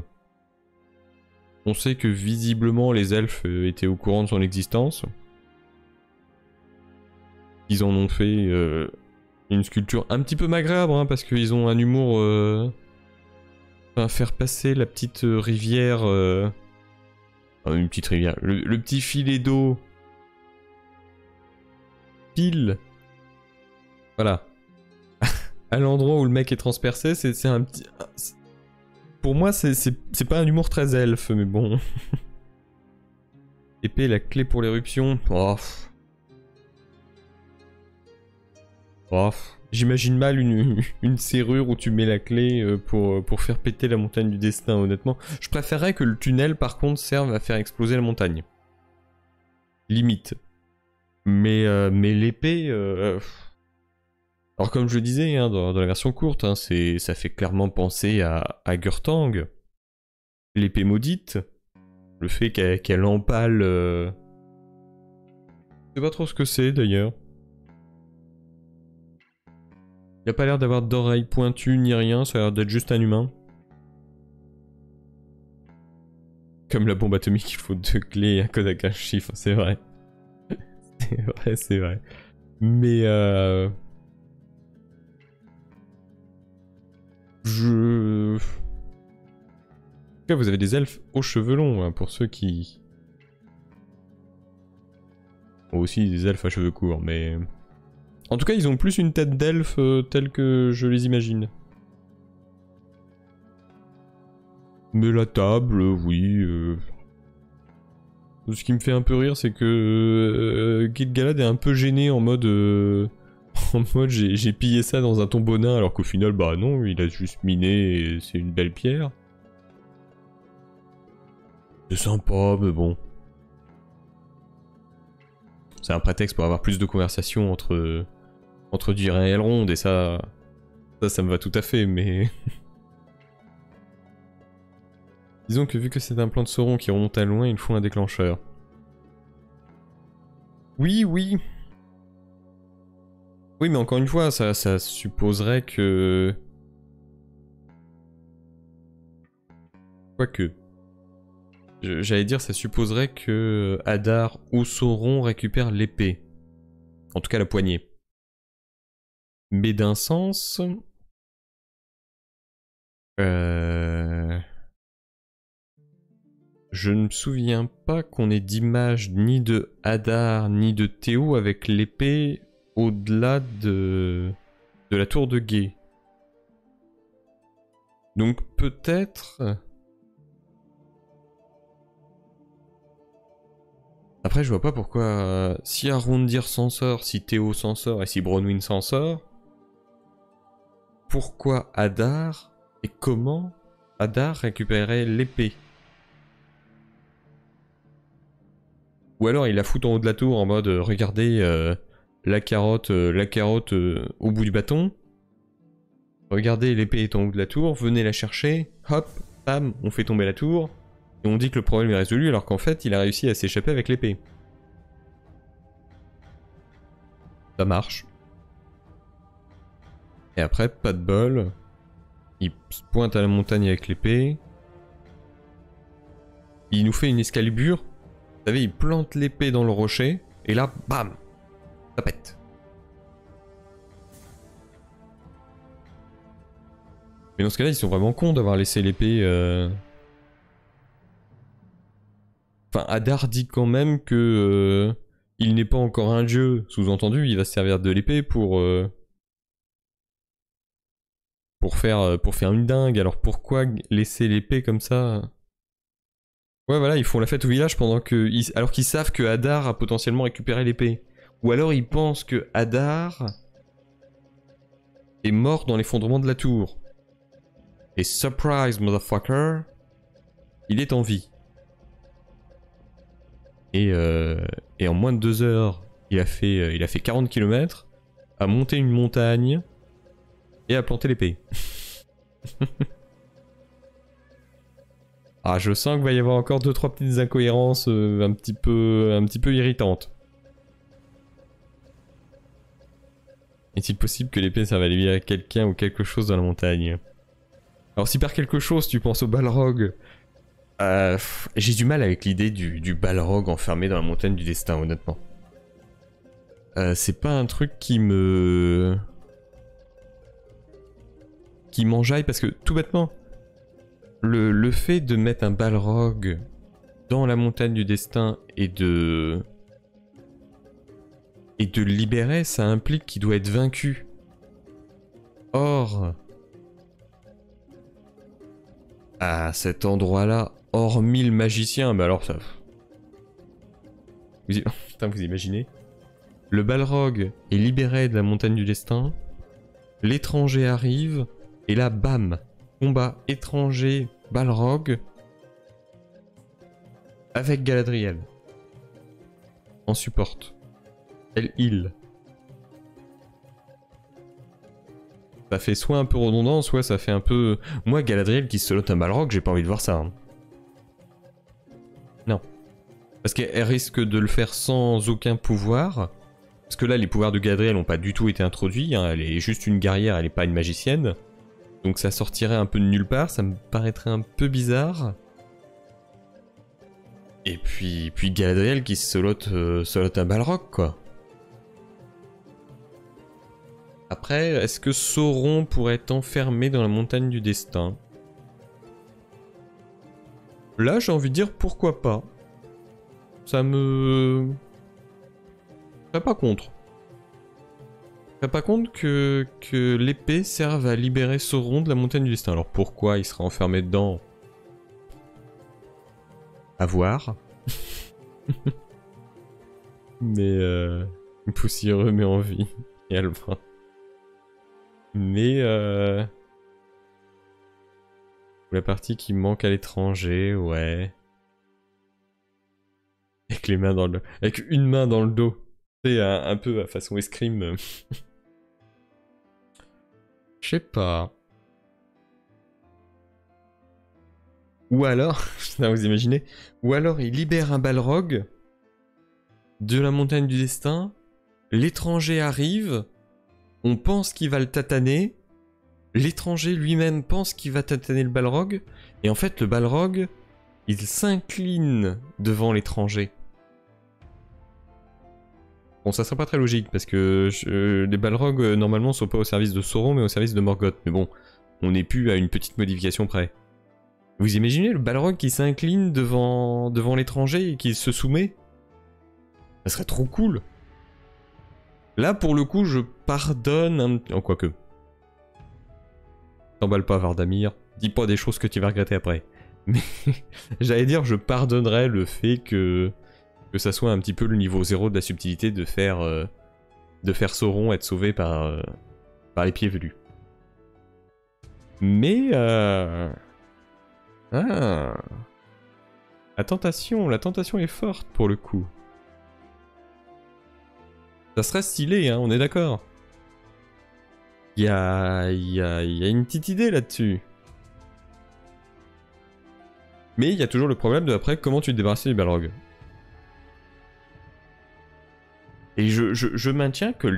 S1: On sait que visiblement les elfes étaient au courant de son existence. Ils en ont fait une sculpture un petit peu macabre hein, parce qu'ils ont un humour... Enfin, faire passer la petite rivière... Enfin, une petite rivière. Le petit filet d'eau. Pile. Voilà. À l'endroit où le mec est transpercé, c'est un petit... Pour moi, c'est pas un humour très elfe, mais bon. Épée, la clé pour l'éruption. Oh. Oh. J'imagine mal une serrure où tu mets la clé pour faire péter la montagne du destin, honnêtement. Je préférerais que le tunnel, par contre, serve à faire exploser la montagne. Limite. Mais l'épée... Alors comme je le disais, hein, dans la version courte, hein, ça fait clairement penser à Gurtang. L'épée maudite. Le fait qu'elle empale... Je sais pas trop ce que c'est d'ailleurs. Il a pas l'air d'avoir d'oreilles pointues ni rien, ça a l'air d'être juste un humain. Comme la bombe atomique, il faut 2 clés et un code avec un chiffre, c'est vrai. C'est vrai. Mais En tout cas, vous avez des elfes aux cheveux longs, hein, pour ceux qui... Bon, aussi des elfes à cheveux courts, mais... En tout cas, ils ont plus une tête d'elfe telle que je les imagine. Mais la table, oui. Ce qui me fait un peu rire, c'est que Kid Galad est un peu gêné en mode... en mode j'ai pillé ça dans un tombeau nain, alors qu'au final, bah non, il a juste miné et c'est une belle pierre. C'est sympa, mais bon. C'est un prétexte pour avoir plus de conversations entre Jiren et Elrond, et ça me va tout à fait, mais... Disons que vu que c'est un plan de Sauron qui remonte à loin, il faut un déclencheur. Oui. Oui, mais encore une fois, ça supposerait que... Quoique... J'allais dire, ça supposerait que Hadar ou Sauron récupèrent l'épée. En tout cas, la poignée. Mais d'un sens... Je ne me souviens pas qu'on ait d'image ni de Hadar ni de Théo avec l'épée au-delà de la tour de guet. Donc peut-être... Après je vois pas pourquoi... si Arondir s'en sort, si Théo s'en sort et si Bronwyn s'en sort... Pourquoi Hadar et comment Hadar récupérait l'épée? Ou alors il la fout en haut de la tour en mode regardez la carotte au bout du bâton. Regardez l'épée est en haut de la tour, venez la chercher, hop, bam, on fait tomber la tour. Et on dit que le problème est résolu alors qu'en fait il a réussi à s'échapper avec l'épée. Ça marche. Et après, pas de bol. Il se pointe à la montagne avec l'épée. Il nous fait une escalibure. Vous savez, il plante l'épée dans le rocher, et là, bam, ça pète. Mais dans ce cas-là, ils sont vraiment cons d'avoir laissé l'épée... Enfin, Hadar dit quand même que... il n'est pas encore un dieu, sous-entendu, il va se servir de l'épée pour faire une dingue, alors pourquoi laisser l'épée comme ça? Ouais, voilà, ils font la fête au village pendant que... alors qu'ils savent que Hadar a potentiellement récupéré l'épée. Ou alors ils pensent que Hadar est mort dans l'effondrement de la tour. Et surprise, motherfucker, il est en vie. Et en moins de 2 heures, il a fait 40 km, a monté une montagne et a planté l'épée. Ah, je sens qu'il va y avoir encore 2-3 petites incohérences un petit peu irritantes. Est-il possible que l'épée serve à libérer quelqu'un ou quelque chose dans la montagne? Alors si par quelque chose tu penses au Balrog, j'ai du mal avec l'idée du Balrog enfermé dans la montagne du destin, honnêtement. C'est pas un truc qui m'enjaille parce que tout bêtement, le fait de mettre un Balrog dans la montagne du destin et de le libérer, ça implique qu'il doit être vaincu. Or, à cet endroit-là, hormis le magicien, bah alors ça... Putain, vous imaginez? Le Balrog est libéré de la montagne du destin, l'étranger arrive, et là, bam! Combat étranger Balrog avec Galadriel. En support. Elle heal. Ça fait soit un peu redondant, soit ça fait un peu... Moi, Galadriel qui solote un Balrog, j'ai pas envie de voir ça. Hein. Non. Parce qu'elle risque de le faire sans aucun pouvoir. Parce que là, les pouvoirs de Galadriel n'ont pas du tout été introduits. Hein. Elle est juste une guerrière, elle est pas une magicienne. Donc ça sortirait un peu de nulle part, ça me paraîtrait un peu bizarre. Et puis Galadriel qui solote un Balrog, quoi. Après, est-ce que Sauron pourrait être enfermé dans la montagne du destin? Là, j'ai envie de dire pourquoi pas. Ça me... Je serais pas contre. Je serais pas contre que l'épée serve à libérer Sauron de la montagne du destin. Alors pourquoi il sera enfermé dedans? À voir. Mais poussiéreux mais en vie. Et Alvin. Mais la partie qui manque à l'étranger, ouais. Avec les mains dans le... Avec une main dans le dos. C'est un peu à façon escrime. Je sais pas. Ou alors, vous imaginez, ou alors il libère un Balrog de la montagne du destin, l'étranger arrive, on pense qu'il va le tataner, l'étranger lui-même pense qu'il va tataner le Balrog, et en fait le Balrog, il s'incline devant l'étranger. Bon, ça serait pas très logique, parce que les Balrogs, normalement, sont pas au service de Sauron, mais au service de Morgoth. Mais bon, on n'est plus à une petite modification près. Vous imaginez le Balrog qui s'incline devant l'étranger et qui se soumet? Ça serait trop cool. Là, pour le coup, je pardonne un... Oh, quoique. T'emballe pas, Vardamir. Dis pas des choses que tu vas regretter après. Mais j'allais dire, je pardonnerais le fait que ça soit un petit peu le niveau 0 de la subtilité de faire Sauron être sauvé par les pieds velus. Mais ah, la tentation est forte pour le coup. Ça serait stylé, hein, on est d'accord. Il y a une petite idée là-dessus. Mais il y a toujours le problème de après comment tu te débarrasses du Balrog. Et je maintiens que je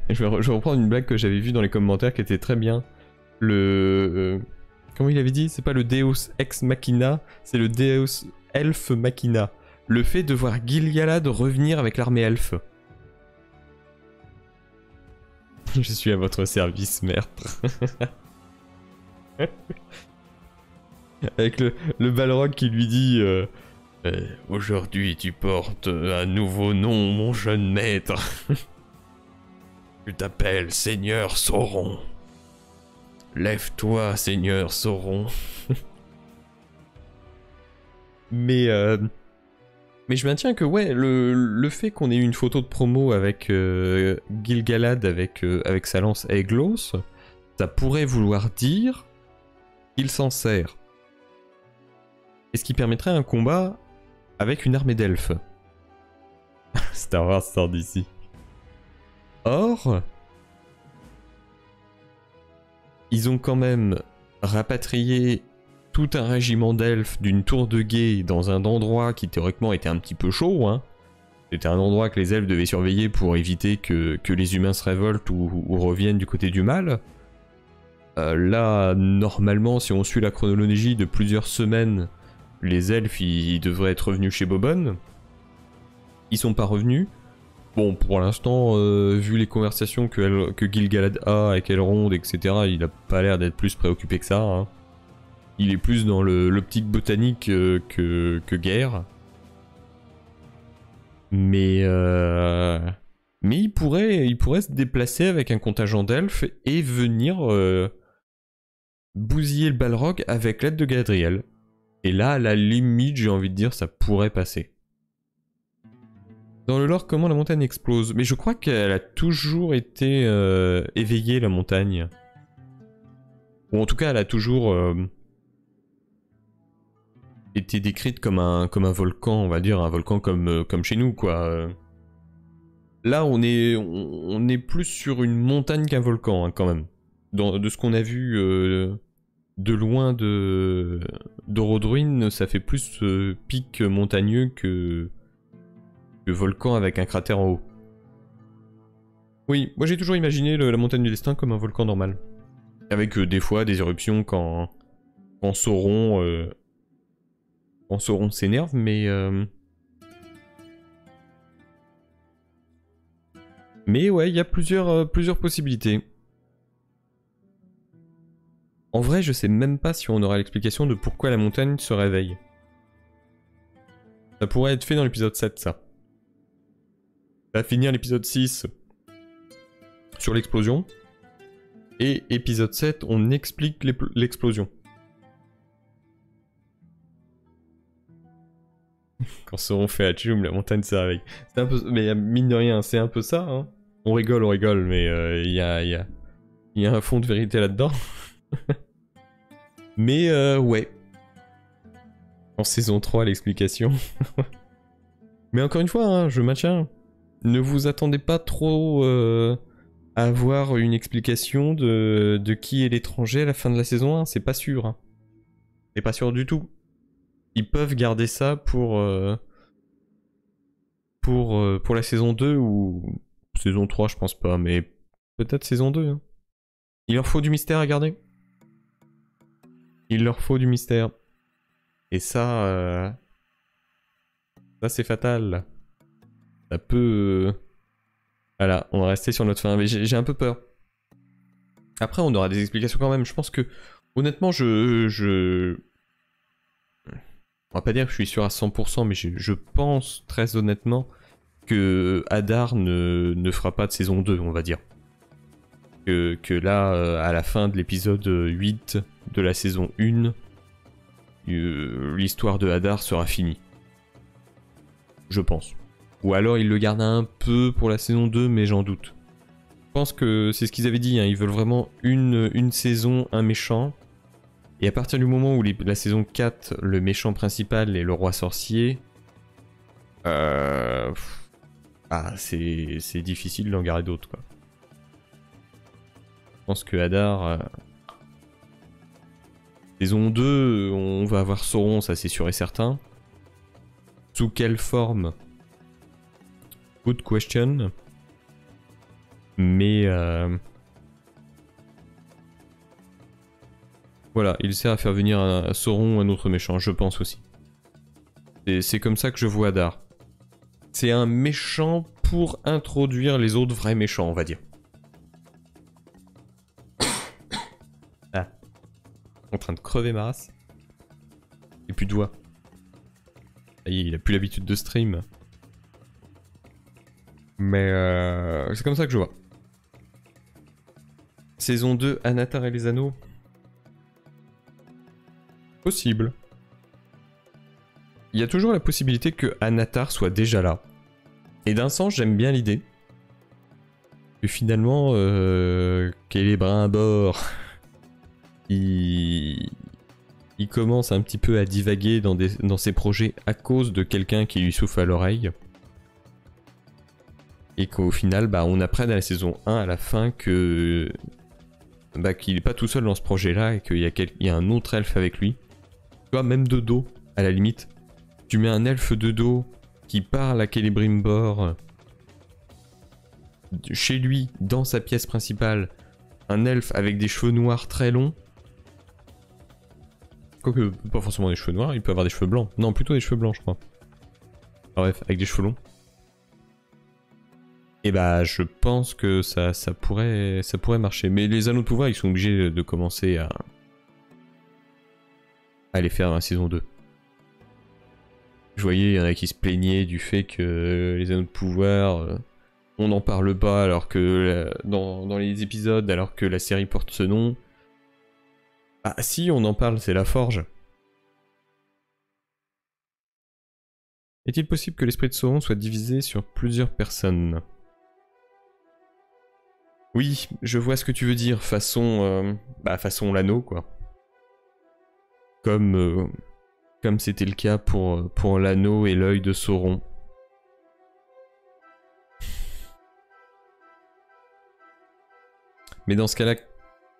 S1: vais reprendre une blague que j'avais vue dans les commentaires qui était très bien. Comment il avait dit? C'est pas le Deus Ex Machina, c'est le Deus Elf Machina. Le fait de voir Gil-galad revenir avec l'armée elfe. Je suis à votre service, maître. Avec le Balrog qui lui dit aujourd'hui tu portes un nouveau nom, mon jeune maître. Tu t'appelles Seigneur Sauron. Lève-toi, Seigneur Sauron. Mais je maintiens que ouais, le fait qu'on ait eu une photo de promo avec Gil-galad avec sa lance Aeglos, ça pourrait vouloir dire qu'il s'en sert. Et ce qui permettrait un combat avec une armée d'elfes. Star Wars sort d'ici. Or, ils ont quand même rapatrié tout un régiment d'elfes d'une tour de guet dans un endroit qui théoriquement était un petit peu chaud. Hein. C'était un endroit que les elfes devaient surveiller pour éviter que les humains se révoltent ou reviennent du côté du mal. Là, normalement, si on suit la chronologie de plusieurs semaines, les elfes, ils devraient être revenus chez Bobonne. Ils sont pas revenus. Bon, pour l'instant, vu les conversations que Gil-galad a avec Elrond, etc., il a pas l'air d'être plus préoccupé que ça. Hein. Il est plus dans l'optique botanique que guerre. Mais il pourrait se déplacer avec un contingent d'elfes et venir bousiller le Balrog avec l'aide de Galadriel. Et là, à la limite, j'ai envie de dire, ça pourrait passer. Dans le lore, comment la montagne explose? Mais je crois qu'elle a toujours été éveillée, la montagne. Ou en tout cas, elle a toujours été décrite comme un volcan, on va dire, un volcan comme chez nous, quoi. Là, on est plus sur une montagne qu'un volcan, hein, quand même. De ce qu'on a vu de loin d'Orodruin, ça fait plus pic montagneux que volcan avec un cratère en haut. Oui, moi j'ai toujours imaginé la montagne du destin comme un volcan normal. Avec des fois des éruptions quand Sauron s'énerve, mais ouais, il y a plusieurs possibilités. En vrai, je sais même pas si on aura l'explication de pourquoi la montagne se réveille. Ça pourrait être fait dans l'épisode 7, ça. Ça va finir l'épisode 6 sur l'explosion. Et épisode 7, on explique l'explosion. Quand Sauron fait Hatchoum, la montagne ça avec. C'est un peu, mais mine de rien, c'est un peu ça. Hein. On rigole, mais il y a un fond de vérité là-dedans. Mais ouais. En saison 3, l'explication. Mais encore une fois, hein, je maintiens. Ne vous attendez pas trop à avoir une explication de qui est l'étranger à la fin de la saison 1. C'est pas sûr. Hein. C'est pas sûr du tout. Ils peuvent garder ça pour la saison 2 ou saison 3, je pense pas, mais peut-être saison 2. Hein. Il leur faut du mystère à garder. Il leur faut du mystère. Et ça c'est fatal. Ça peut... Voilà, on va rester sur notre fin, mais j'ai un peu peur. Après, on aura des explications quand même. Je pense que, honnêtement, on va pas dire que je suis sûr à 100%, mais je pense très honnêtement que Hadar ne fera pas de saison 2, on va dire. Que là, à la fin de l'épisode 8 de la saison 1, l'histoire de Hadar sera finie. Je pense. Ou alors il le garde un peu pour la saison 2, mais j'en doute. Je pense que c'est ce qu'ils avaient dit, hein, ils veulent vraiment une saison, un méchant. Et à partir du moment où la saison 4, le méchant principal est le roi sorcier, c'est difficile d'en garder d'autres, quoi. Je pense que Hadar... saison 2, on va avoir Sauron, ça c'est sûr et certain. Sous quelle forme? Good question. Mais... voilà, il sert à faire venir un Sauron, un autre méchant, je pense aussi. C'est comme ça que je vois Hadar. C'est un méchant pour introduire les autres vrais méchants, on va dire. Ah. En train de crever ma race. Et plus de doigts. Ça y est, il a plus l'habitude de stream. Mais c'est comme ça que je vois. Saison 2, Anatar et les Anneaux. Possible. Il y a toujours la possibilité que Anatar soit déjà là. Et d'un sens, j'aime bien l'idée. Que finalement, Celebrimbor, il commence un petit peu à divaguer dans ses projets à cause de quelqu'un qui lui souffle à l'oreille. Et qu'au final, on apprenne à la saison 1, à la fin, que qu'il n'est pas tout seul dans ce projet-là et qu'il y a un autre elfe avec lui. Tu vois, même de dos, à la limite. Tu mets un elfe de dos qui parle à Celebrimbor chez lui, dans sa pièce principale. Un elfe avec des cheveux noirs très longs. Quoique, pas forcément des cheveux noirs, il peut avoir des cheveux blancs. Non, plutôt des cheveux blancs, je crois. Bref, avec des cheveux longs. Et je pense que ça pourrait marcher. Mais les anneaux de pouvoir, ils sont obligés de commencer à les faire dans la saison 2. Je voyais, il y en a qui se plaignaient du fait que les anneaux de pouvoir, on n'en parle pas alors que dans les épisodes, alors que la série porte ce nom. Ah si, on en parle, c'est la forge. Est-il possible que l'esprit de Sauron soit divisé sur plusieurs personnes? Oui, je vois ce que tu veux dire, façon l'anneau, quoi. Comme c'était le cas pour l'anneau et l'œil de Sauron. Mais dans ce cas-là,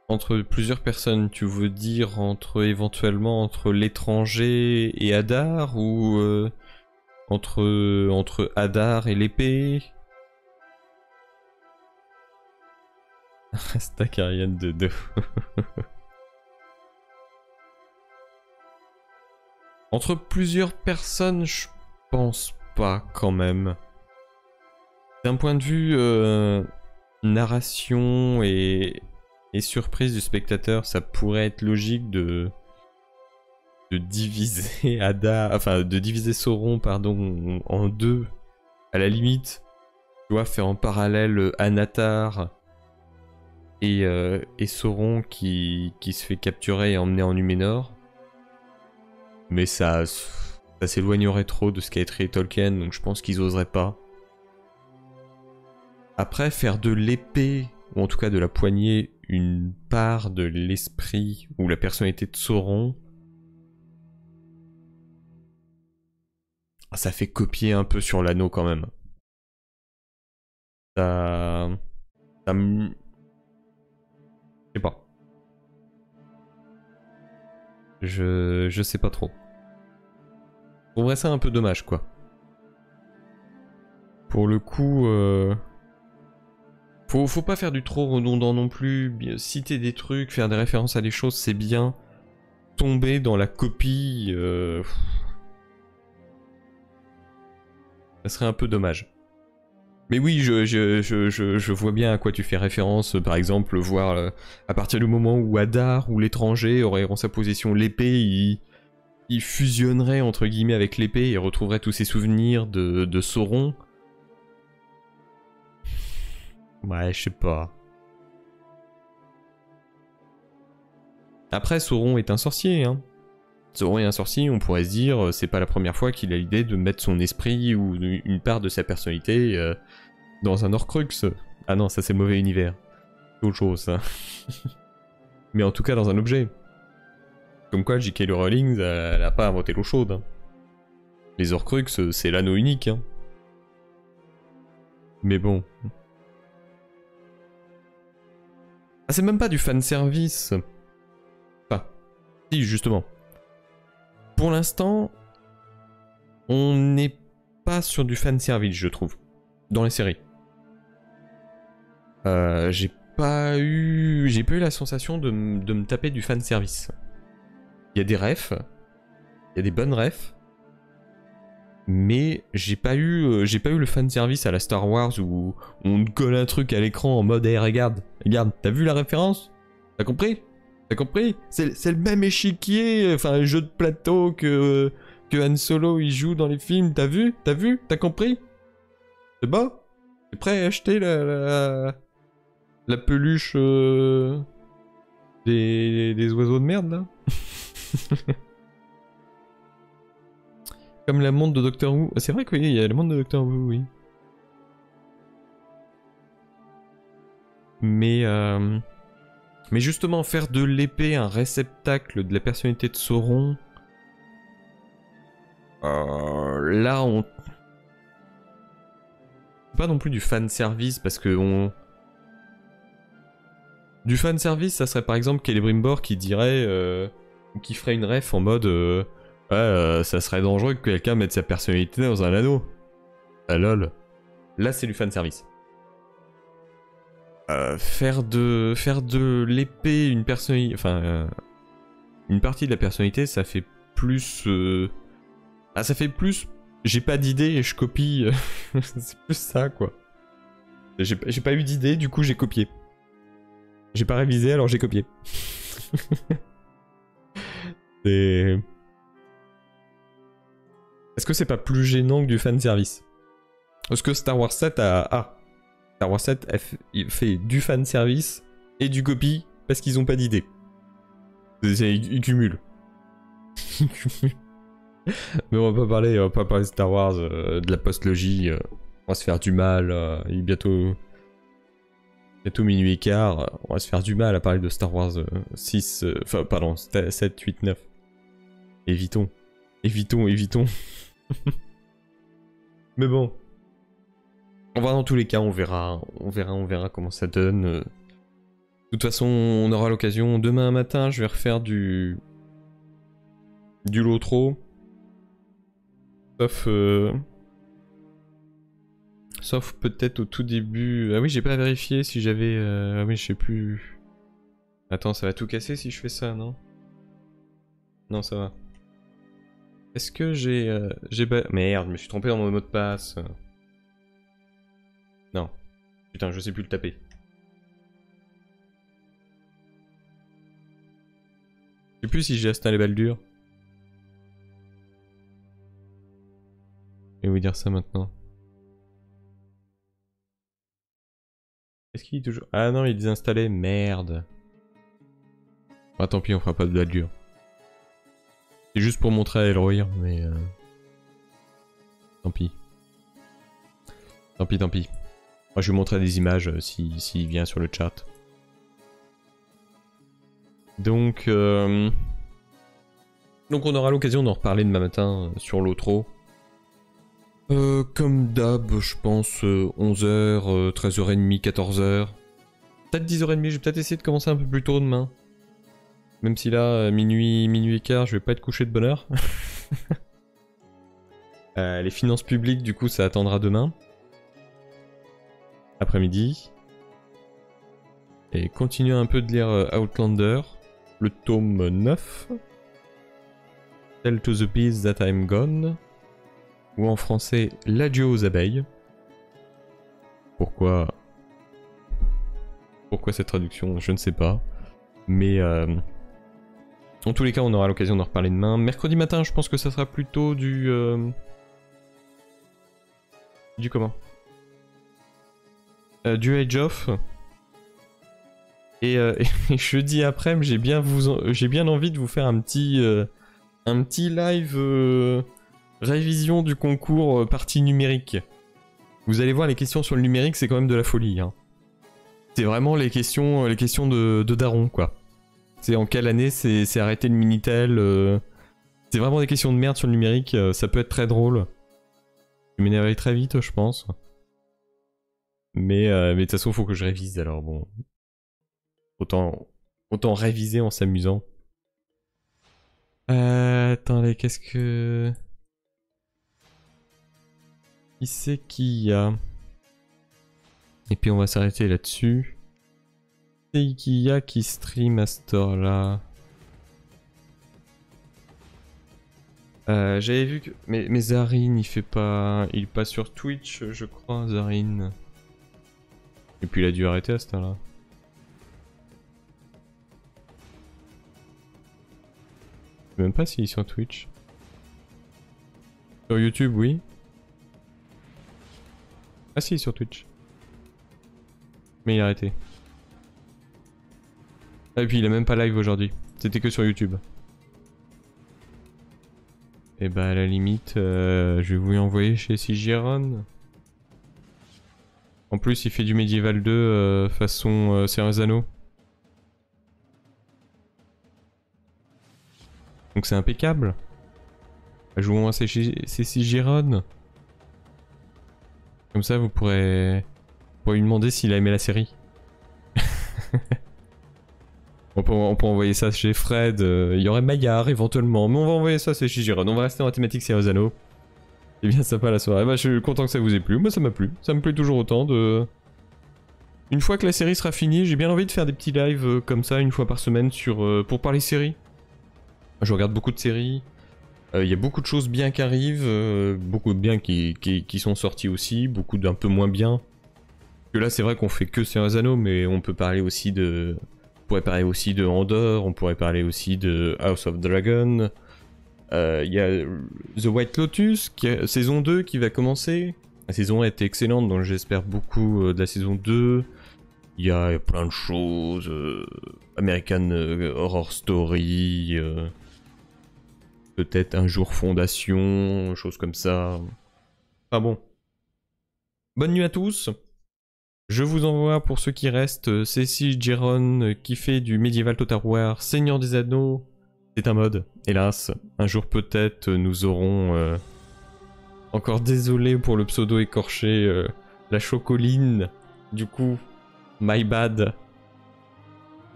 S1: entre plusieurs personnes, tu veux dire éventuellement entre l'étranger et Hadar, ou entre Hadar et l'épée? Stack Ariane de deux. Entre plusieurs personnes, je pense pas quand même. D'un point de vue narration et surprise du spectateur, ça pourrait être logique de diviser de diviser Sauron, pardon, en deux. À la limite, tu vois, faire en parallèle Anatar et Sauron qui se fait capturer et emmener en Numénor. Mais ça Ça s'éloignerait trop de ce qu'a écrit Tolkien, donc je pense qu'ils oseraient pas. Après, faire de l'épée, ou en tout cas de la poignée, une part de l'esprit ou la personnalité de Sauron, ça fait copier un peu sur l'anneau quand même. Ça me... Je sais pas. Je sais pas trop. Je trouverais ça un peu dommage, quoi. Pour le coup... Faut pas faire du trop redondant non plus. Citer des trucs, faire des références à des choses, c'est bien. Tomber dans la copie... Ça serait un peu dommage. Mais oui, je vois bien à quoi tu fais référence. Par exemple, voir à partir du moment où Adar ou l'étranger aurait en sa possession l'épée, il fusionnerait entre guillemets avec l'épée et retrouverait tous ses souvenirs de Sauron. Ouais, je sais pas. Après, Sauron est un sorcier, hein. Sauron est un sorcier, on pourrait se dire, c'est pas la première fois qu'il a l'idée de mettre son esprit ou une part de sa personnalité dans un Horcrux. Ah non, ça c'est le mauvais univers. C'est autre chose, ça. Mais en tout cas dans un objet. Comme quoi, J.K. Rowling, elle a pas inventé l'eau chaude. Hein. Les Horcrux, c'est l'anneau unique. Hein. Mais bon... Ah, c'est même pas du fanservice. Enfin, si, justement. Pour l'instant, on n'est pas sur du fanservice, je trouve. Dans les séries. J'ai pas eu la sensation de me taper du fanservice. Il y a des refs. Il y a des bonnes refs. Mais j'ai pas eu le fanservice à la Star Wars où on te colle un truc à l'écran en mode hey, regarde, t'as vu la référence? T'as compris? T'as compris? C'est le même échiquier, enfin le jeu de plateau que Han Solo il joue dans les films, t'as vu? T'as compris? C'est bon? T'es prêt à acheter la peluche des oiseaux de merde là? Comme la montre de Doctor Who. C'est vrai qu'il y a la montre de Doctor Who, oui. Mais justement, faire de l'épée un réceptacle de la personnalité de Sauron... là, on... Pas non plus du fanservice, parce que on... Du fanservice, ça serait par exemple Celebrimbor qui dirait... ou qui ferait une ref en mode... ça serait dangereux que quelqu'un mette sa personnalité dans un anneau. Ah lol. Là c'est du fanservice. Faire de l'épée une personnalité... Enfin... une partie de la personnalité, ça fait plus... Ah ça fait plus... J'ai pas d'idée et je copie... c'est plus ça quoi. J'ai pas eu d'idée, du coup j'ai copié. J'ai pas révisé alors j'ai copié. C'est... Est-ce que c'est pas plus gênant que du fanservice? Parce que Star Wars 7 Star Wars 7 fait du fanservice et du copy parce qu'ils ont pas d'idée. Ils cumulent. Mais on va pas parler de Star Wars, de la post-logie. On va se faire du mal. Il est bientôt minuit et quart. On va se faire du mal à parler de Star Wars 6... Enfin, pardon, 7, 8, 9. Évitons. Mais bon. On va dans tous les cas, on verra comment ça donne. De toute façon, on aura l'occasion. Demain matin, je vais refaire du Lotro. Sauf peut-être au tout début... Ah oui, j'ai pas vérifié si j'avais... Ah oui, je sais plus... Attends, ça va tout casser si je fais ça, non? Non, ça va. Est-ce que j'ai... Merde, je me suis trompé dans mon mot de passe. Non. Putain, je sais plus le taper. Je sais plus si j'ai installé Baldur. Je vais vous dire ça maintenant. Est-ce qu'il est toujours... Ah non, il est désinstallé, merde. Ah tant pis, on fera pas de Baldur. C'est juste pour montrer à Elrohir, mais... Tant pis. Tant pis, tant pis. Moi, je vais vous montrer des images s'il vient sur le chat. Donc on aura l'occasion d'en reparler demain matin sur l'outro. Comme d'hab, je pense 11h, 13h30, 14h. Peut-être 10h30, je vais peut-être essayer de commencer un peu plus tôt demain. Même si là, minuit et quart, je vais pas être couché de bonne heure. Les finances publiques, du coup, ça attendra demain. Après-midi. Et continuer un peu de lire Outlander, le tome 9. Tell to the bees that I'm gone. Ou en français, l'adieu aux abeilles. Pourquoi cette traduction? Je ne sais pas. Mais en tous les cas, on aura l'occasion d'en reparler demain. Mercredi matin, je pense que ça sera plutôt du comment? Du Age of. Et jeudi après, j'ai bien envie de vous faire un petit live révision du concours partie numérique. Vous allez voir, les questions sur le numérique, c'est quand même de la folie. Hein. C'est vraiment les questions de daron, quoi. C'est en quelle année c'est arrêté le Minitel. C'est vraiment des questions de merde sur le numérique. Ça peut être très drôle. Je m'énerverai très vite, je pense. Mais de toute façon, faut que je révise, alors bon. Autant réviser en s'amusant. Attendez, qu'est-ce que... Qui c'est qui y a? Et puis on va s'arrêter là-dessus. C'est qui y a qui stream à cette heure-là? J'avais vu que... Mais Zarin, il est pas sur Twitch, je crois, Zarin. Et puis il a dû arrêter à cette heure-là. Je sais même pas s'il est sur Twitch. Sur YouTube, oui. Ah si, sur Twitch. Mais il a arrêté. Ah, et puis il a même pas live aujourd'hui. C'était que sur YouTube. Et bah à la limite, je vais vous envoyer chez Sigiron. En plus, il fait du Medieval 2 façon Ceresano. Donc c'est impeccable. Jouons à Sigiron. Comme ça, vous pourrez lui demander s'il a aimé la série. on peut envoyer ça chez Fred. Il y aurait Maillard éventuellement, mais on va envoyer ça chez Shigeron. On va rester dans la thématique Ceresano. C'est bien sympa la soirée. Bah, je suis content que ça vous ait plu. Moi, ça m'a plu. Ça me plaît toujours autant de... Une fois que la série sera finie, j'ai bien envie de faire des petits lives comme ça, une fois par semaine, pour parler séries. Je regarde beaucoup de séries. Il y a beaucoup de choses bien qui arrivent, beaucoup de biens qui sont sortis aussi, beaucoup d'un peu moins bien. Que là, c'est vrai qu'on fait que Ceresano, mais on peut parler aussi de... On pourrait parler aussi de Andor, on pourrait parler aussi de House of Dragon. Il y a The White Lotus, saison 2 qui va commencer. La saison 1 était excellente, donc j'espère beaucoup de la saison 2. Il y a plein de choses. American Horror Story... Peut-être un jour Fondation, choses comme ça. Enfin bon. Bonne nuit à tous. Je vous envoie pour ceux qui restent Cécile Giron qui fait du Medieval Total War, Seigneur des Anneaux. C'est un mode, hélas. Un jour peut-être nous aurons... Encore désolé pour le pseudo écorché, la chocoline. Du coup, my bad.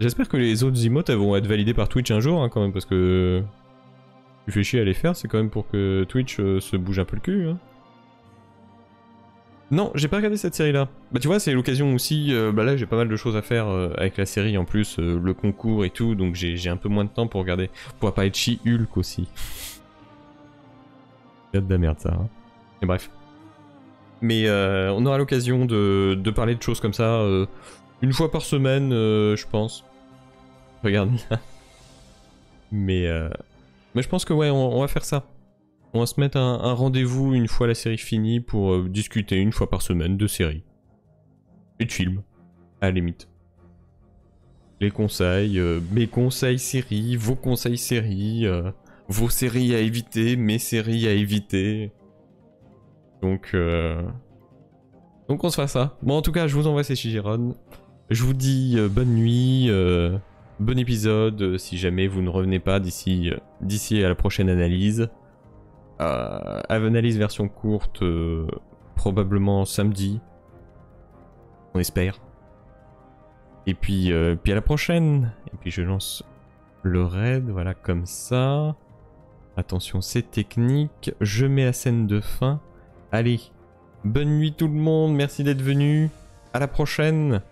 S1: J'espère que les autres emotes vont être validés par Twitch un jour hein, quand même parce que... Tu fais chier à les faire, c'est quand même pour que Twitch se bouge un peu le cul. Hein. Non, j'ai pas regardé cette série-là. Bah tu vois, c'est l'occasion aussi, bah là j'ai pas mal de choses à faire avec la série, en plus le concours et tout, donc j'ai un peu moins de temps pour regarder. On pourra parler de She-Hulk aussi. C'est de la merde ça. Hein. Et bref. Mais on aura l'occasion de parler de choses comme ça une fois par semaine, je pense. Regarde là. Mais je pense que ouais, on va faire ça. On va se mettre un rendez-vous une fois la série finie pour discuter une fois par semaine de séries. Et de films, à la limite. Les conseils, mes conseils séries, vos conseils séries, vos séries à éviter, mes séries à éviter. Donc on se fera ça. Bon, en tout cas, je vous envoie ces Shigeron. Je vous dis bonne nuit, bon épisode, si jamais vous ne revenez pas d'ici à la prochaine analyse. Analyse version courte, probablement samedi. On espère. Et puis à la prochaine. Et puis je lance le raid, voilà, comme ça. Attention, c'est technique. Je mets la scène de fin. Allez, bonne nuit tout le monde, merci d'être venu. À la prochaine.